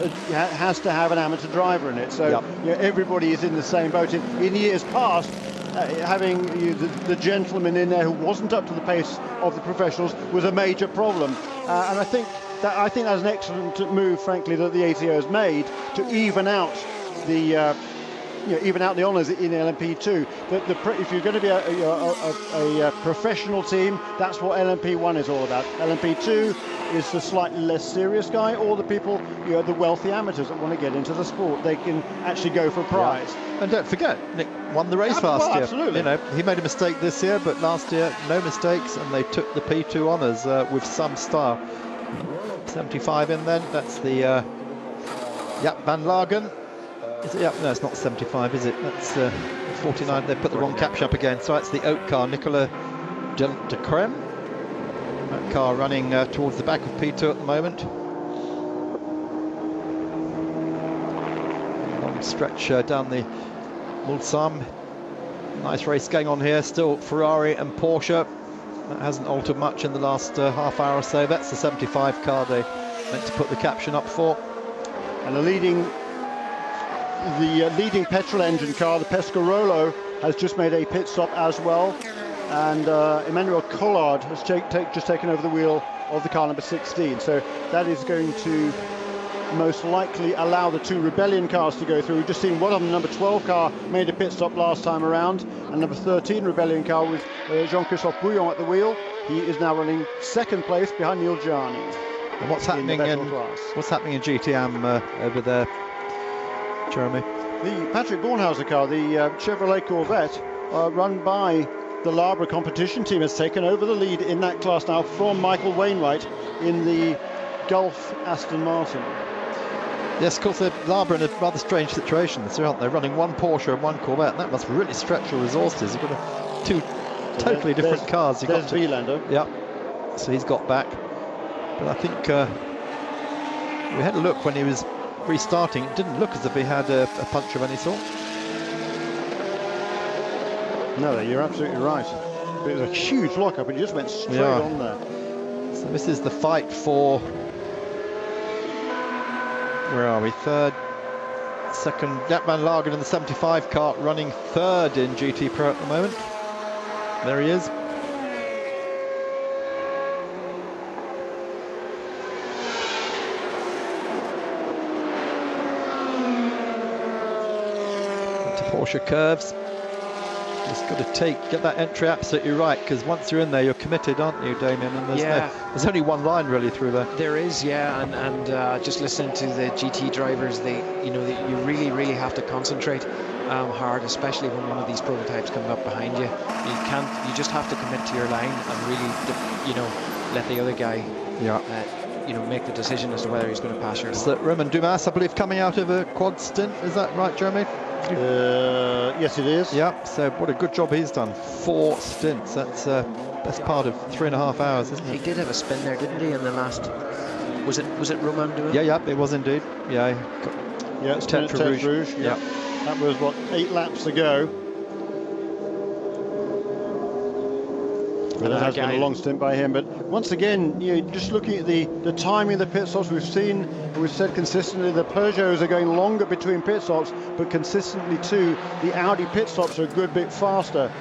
to have an amateur driver in it. So everybody is in the same boat. In years past, having the gentleman in there who wasn't up to the pace of the professionals was a major problem, and I think that's an excellent move, frankly, that the ATO has made to even out the honours in LMP2. If you're going to be a professional team, that's what LMP1 is all about. LMP2 is the slightly less serious guy, or the people, the wealthy amateurs that want to get into the sport. They can actually go for a prize. Yeah. And don't forget, Nick won the race last year. Absolutely. He made a mistake this year, but last year no mistakes, and they took the P2 honours with some style. 75 in then. That's the Van Lagen. Is it? No, it's not 75, is it? That's 49. They put the wrong caption up again. So it's the Oak car, Nicolas de Crème. That car running towards the back of P2 at the moment. Long stretch down the Mulsanne. Nice race going on here. Still Ferrari and Porsche. That hasn't altered much in the last half hour or so. That's the 75 car they meant to put the caption up for. And the leading petrol engine car, the Pescarolo, has just made a pit stop as well, and Emmanuel Collard has just taken over the wheel of the car number 16, so that is going to most likely allow the two Rebellion cars to go through. We've just seen one of them, number 12 car, made a pit stop last time around, and number 13 Rebellion car with Jean-Christophe Bouillon at the wheel. He is now running second place behind Neil Gianni. And what's happening in GTM over there, Jeremy? The Patrick Bornhauser car, the Chevrolet Corvette, run by the Labra competition team, has taken over the lead in that class now from Michael Wainwright in the Gulf Aston Martin. Yes, of course, they're Labra in a rather strange situation, aren't they? Running one Porsche and one Corvette, and that must really stretch your resources. You've got two totally different cars. There's Wielander. Yeah, so he's got back. But I think we had a look when he was restarting. It didn't look as if he had a punch of any sort. No, you're absolutely right. It was a huge lockup, and he just went straight on there. So this is the fight for, where are we, third, second, Jack van Lagen in the 75 car, running third in GT Pro at the moment. There he is. Into Porsche curves. Just got to get that entry absolutely right, because once you're in there, you're committed, aren't you, Damien? And there's only one line really through there. There is, and just listening to the GT drivers, you really have to concentrate hard, especially when one of these prototypes coming up behind you. You just have to commit to your line and really, let the other guy, make the decision as to whether he's going to pass you or not. So Romain Dumas, I believe, coming out of a quad stint. Is that right, Jeremy? Yes, it is. Yeah, so what a good job he's done. 4 stints, that's best part of 3.5 hours, isn't it? He did have a spin there, didn't he, in the last... Was it Romain Dumas? Yeah, it was indeed. Yeah, it's Tet Rouge. Yeah. That was, 8 laps to go. Well, that has been a long stint by him, but once again, just looking at the timing of the pit stops, we've said consistently the Peugeots are going longer between pit stops, but consistently too, the Audi pit stops are a good bit faster.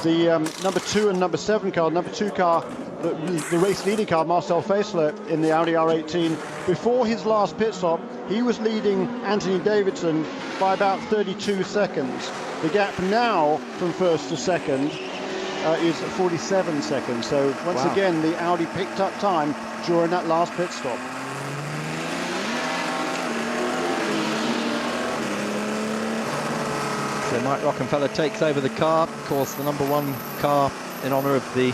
The number 2 and number 7 car, number 2 car, the race leading car, Marcel Faisler in the Audi R18, before his last pit stop, he was leading Anthony Davidson by about 32 seconds. The gap now from first to second is 47 seconds. So once again, the Audi picked up time during that last pit stop. So Mike Rockenfeller takes over the car. Of course, the number 1 car in honour of their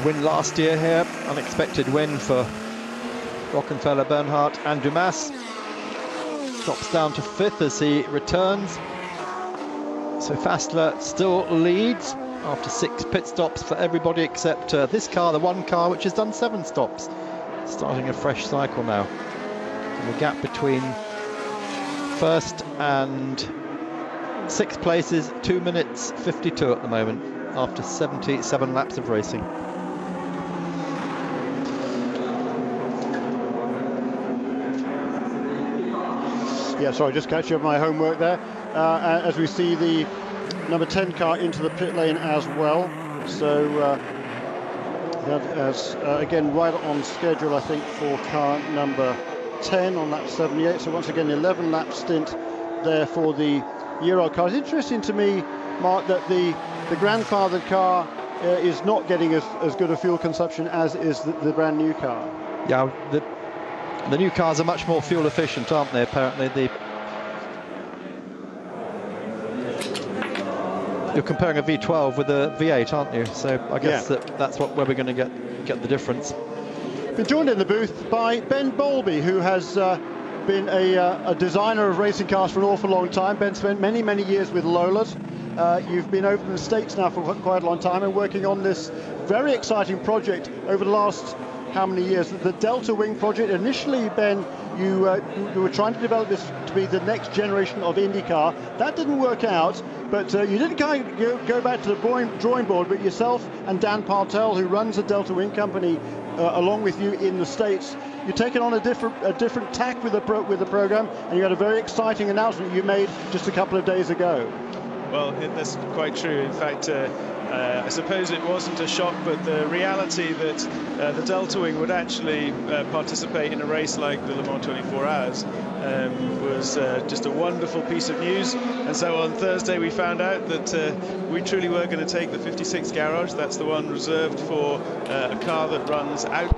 win last year here. Unexpected win for Rockenfeller, Bernhardt and Dumas. Drops down to 5th as he returns. So Fassler still leads after 6 pit stops for everybody except this car, the 1 car which has done 7 stops. Starting a fresh cycle now. And the gap between first and 6th place is 2 minutes 52 at the moment after 77 laps of racing. Yeah, sorry, just catching up my homework there. As we see the number 10 car into the pit lane as well. So that is, again, right on schedule, I think, for car number 10 on lap 78. So once again, 11 lap stint there for the year-old car. It's interesting to me, Mark, that the grandfathered car is not getting as good a fuel consumption as is the brand new car. Yeah, the new cars are much more fuel efficient, aren't they? Apparently, you're comparing a V12 with a V8, aren't you? So I guess that's where we're going to get the difference. Been joined in the booth by Ben Bowlby, who has been a designer of racing cars for an awful long time. Ben spent many years with Lolas. You've been over in the States now for quite a long time and working on this very exciting project over the last how many years? The DeltaWing project. Initially, Ben, you were trying to develop this to be the next generation of IndyCar. That didn't work out, but you did kind of go back to the drawing board. But yourself and Dan Partel, who runs the DeltaWing company, along with you in the States, you've taken on a different tack with the program, and you had a very exciting announcement you made just a couple of days ago. Well, that's quite true. In fact, I suppose it wasn't a shock, but the reality that the DeltaWing would actually participate in a race like the Le Mans 24 Hours was just a wonderful piece of news. And so on Thursday we found out that we truly were going to take the 56 garage. That's the one reserved for a car that runs out.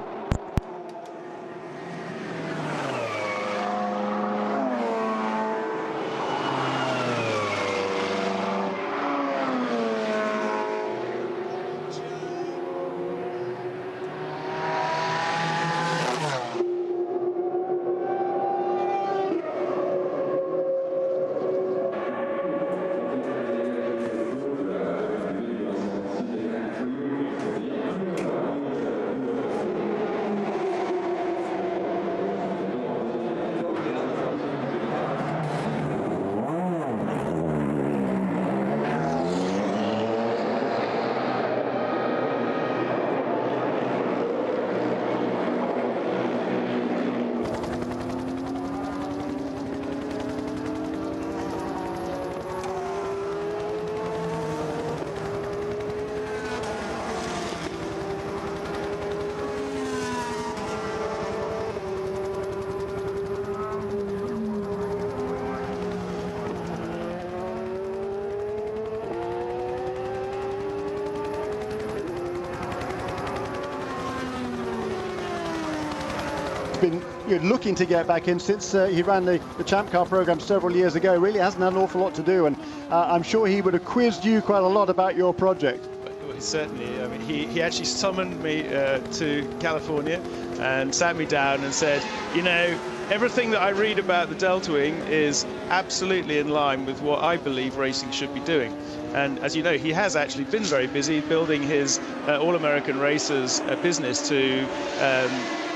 been looking to get back in since he ran the Champ Car program several years ago. Really hasn't had an awful lot to do, and I'm sure he would have quizzed you quite a lot about your project. Well, certainly. I mean, he actually summoned me to California and sat me down and said, you know, everything that I read about the DeltaWing is absolutely in line with what I believe racing should be doing. And as you know, he has actually been very busy building his All-American Racers business to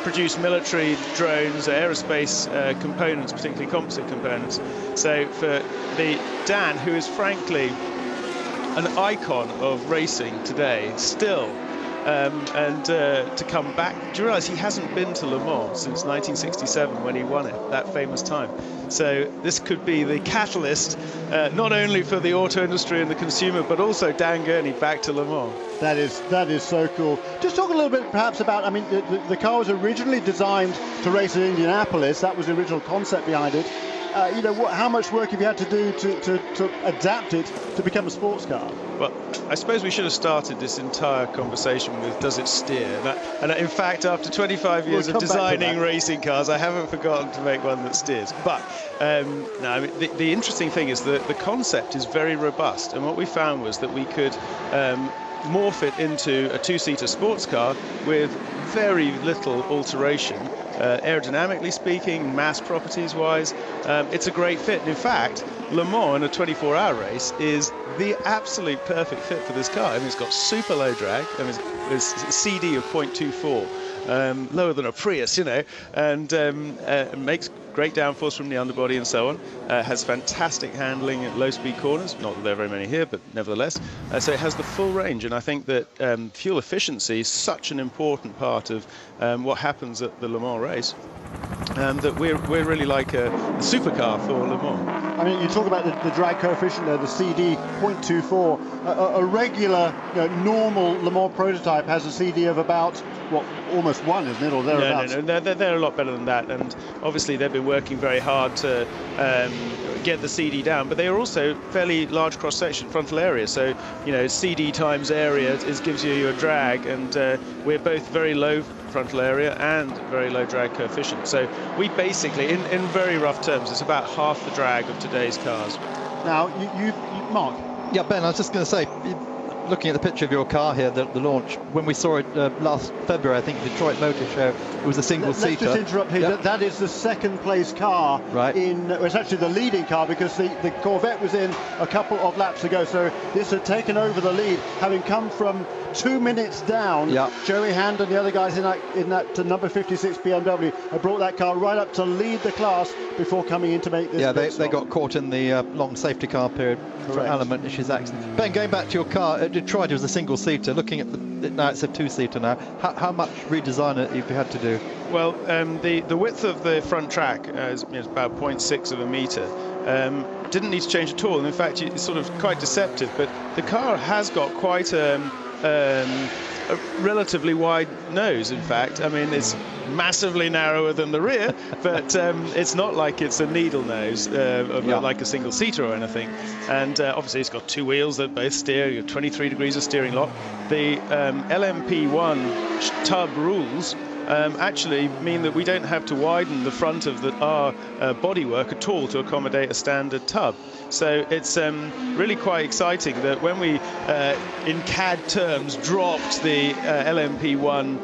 produce military drones, aerospace components, particularly composite components. So for Dan, who is frankly an icon of racing today, still, and to come back, do you realise he hasn't been to Le Mans since 1967 when he won it, that famous time? So this could be the catalyst, not only for the auto industry and the consumer, but also Dan Gurney back to Le Mans. That is so cool. Just talk a little bit perhaps about, I mean, the car was originally designed to race in Indianapolis. That was the original concept behind it. You know, how much work have you had to do to adapt it to become a sports car? Well, I suppose we should have started this entire conversation with, does it steer? And in fact, after 25 years of designing racing cars, I haven't forgotten to make one that steers. But no, I mean, the interesting thing is that the concept is very robust. And what we found was that we could morph it into a two-seater sports car with very little alteration. Aerodynamically speaking, mass properties wise, it's a great fit. And in fact, Le Mans in a 24-hour race is the absolute perfect fit for this car. I mean, it's got super low drag, and it's a CD of 0.24, lower than a Prius, you know, and makes great downforce from the underbody and so on. Has fantastic handling at low-speed corners. Not that there are very many here, but nevertheless. So it has the full range, and I think that fuel efficiency is such an important part of what happens at the Le Mans race, that we're really like a supercar for Le Mans. I mean, you talk about the drag coefficient there, the CD 0.24. A regular, normal Le Mans prototype has a CD of about, what, almost 1, isn't it, or thereabouts? No, they're a lot better than that, and obviously they've been working very hard to get the CD down, but they are also fairly large cross-section frontal area, so CD times area gives you your drag, and we're both very low frontal area and very low drag coefficient. So we basically, in very rough terms, it's about half the drag of today's cars. Now, you Mark. Yeah, Ben, I was just going to say, looking at the picture of your car here, the launch, when we saw it last February, I think, Detroit Motor Show, it was a single-seater. Let's just interrupt here. Yep. That is the second-place car. Right. It's actually the leading car, because the Corvette was in a couple of laps ago, so this had taken over the lead, having come from 2 minutes down. Yep. Joey Hand and the other guys in that number 56 BMW have brought that car right up to lead the class before coming in to make this. Yeah, they got caught in the long safety car period for Alan McNish's accident. Ben, going back to your car, at Detroit it was a single-seater. Looking at now it's a two-seater now. How much redesign have you had to do? Well, the width of the front track is about 0.6 of a metre. Didn't need to change at all, and in fact it's sort of quite deceptive, but the car has got quite a relatively wide nose. In fact, I mean, it's massively narrower than the rear, but it's not like it's a needle nose like a single seater or anything. And obviously it's got two wheels that both steer. You have 23 degrees of steering lock. The LMP1 tub rules actually mean that we don't have to widen the front of our bodywork at all to accommodate a standard tub. So it's really quite exciting that when we, in CAD terms, dropped the LMP1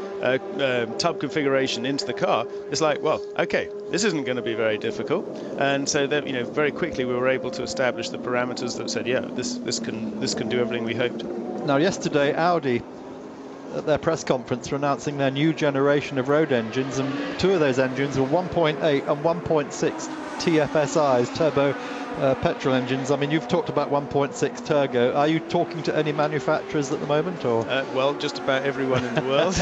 tub configuration into the car, it's like, well, okay, this isn't going to be very difficult. And so that, very quickly we were able to establish the parameters that said, yeah, this can do everything we hoped. Now, yesterday Audi at their press conference were announcing their new generation of road engines, and two of those engines were 1.8 and 1.6 TFSIs, turbo petrol engines. I mean, you've talked about 1.6 turbo. Are you talking to any manufacturers at the moment, or? Well, just about everyone in the world.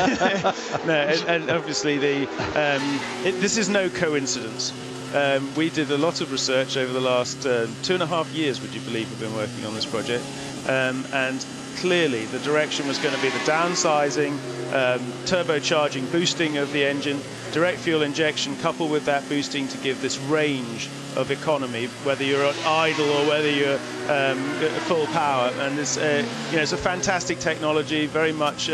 No, and obviously this is no coincidence. We did a lot of research over the last 2.5 years, would you believe, we've been working on this project, and clearly the direction was going to be the downsizing, turbocharging, boosting of the engine, direct fuel injection coupled with that boosting to give this range of economy, whether you're at idle or whether you're full power. And it's a fantastic technology, very much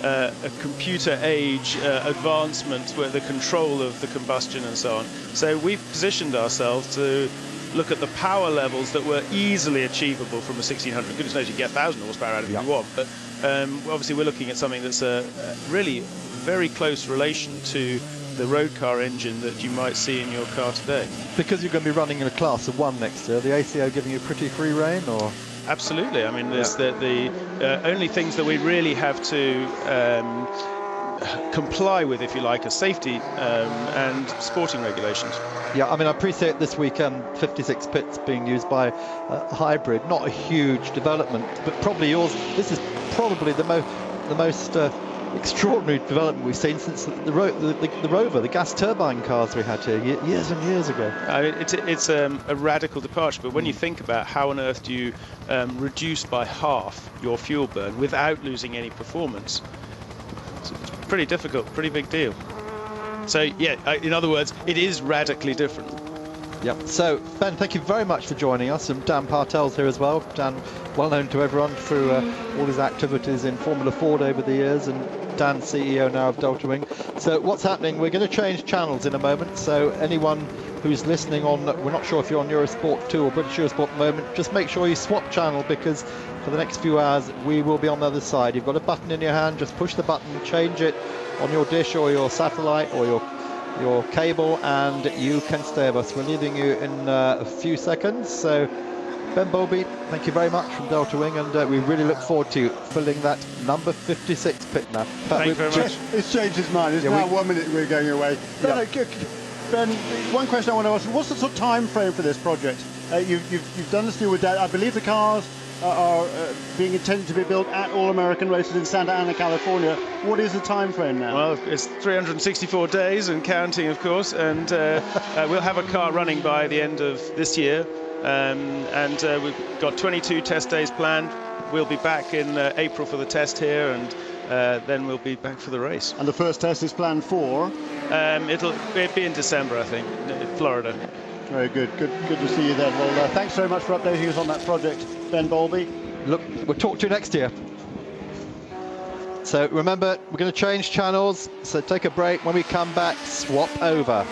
a computer age advancement with the control of the combustion and so on. So we've positioned ourselves to look at the power levels that were easily achievable from a 1600. Goodness knows you get 1,000 horsepower out of it if you want, but obviously we're looking at something that's a really very close relation to the road car engine that you might see in your car today. Because you're going to be running in a class of 1 next year, the ACO giving you pretty free rein, or? Absolutely. I mean, there's the only things that we really have to comply with, if you like, are safety and sporting regulations. Yeah, I mean, I appreciate this weekend 56 pits being used by hybrid. Not a huge development, but probably yours. This is probably the most extraordinary development we've seen since the Rover, the gas turbine cars we had here years and years ago. I mean, it's a radical departure, but when you think about how on earth do you reduce by half your fuel burn without losing any performance, it's pretty difficult, pretty big deal. So yeah, in other words, it is radically different. Yep. So Ben, thank you very much for joining us, and Dan Partel's here as well. Dan, well known to everyone through all his activities in Formula Ford over the years, and Dan, CEO now of DeltaWing. So what's happening? We're going to change channels in a moment. So anyone who's listening on, we're not sure if you're on Eurosport 2 or British Eurosport at the moment, just make sure you swap channel, because for the next few hours we will be on the other side. You've got a button in your hand, just push the button, change it on your dish or your satellite or your cable, and you can stay with us. We're leaving you in a few seconds. So Ben Bowlby, thank you very much from DeltaWing, and we really look forward to you filling that number 56 pit now. Thank you very much. It's changed his mind. It's now 1 minute we're going away. Ben, one question I want to ask: what's the sort of time frame for this project? You've done this deal with Dad. I believe the cars are being intended to be built at All American Races in Santa Ana, California. What is the time frame now? Well, it's 364 days and counting, of course, and we'll have a car running by the end of this year, and we've got 22 test days planned. We'll be back in April for the test here, and then we'll be back for the race. And the first test is planned for? It'll be in December, I think, in Florida. Very good. Good to see you then. Well, thanks very much for updating us on that project, Ben Bowlby. Look, we'll talk to you next year. So remember, we're going to change channels, so take a break. When we come back, swap over.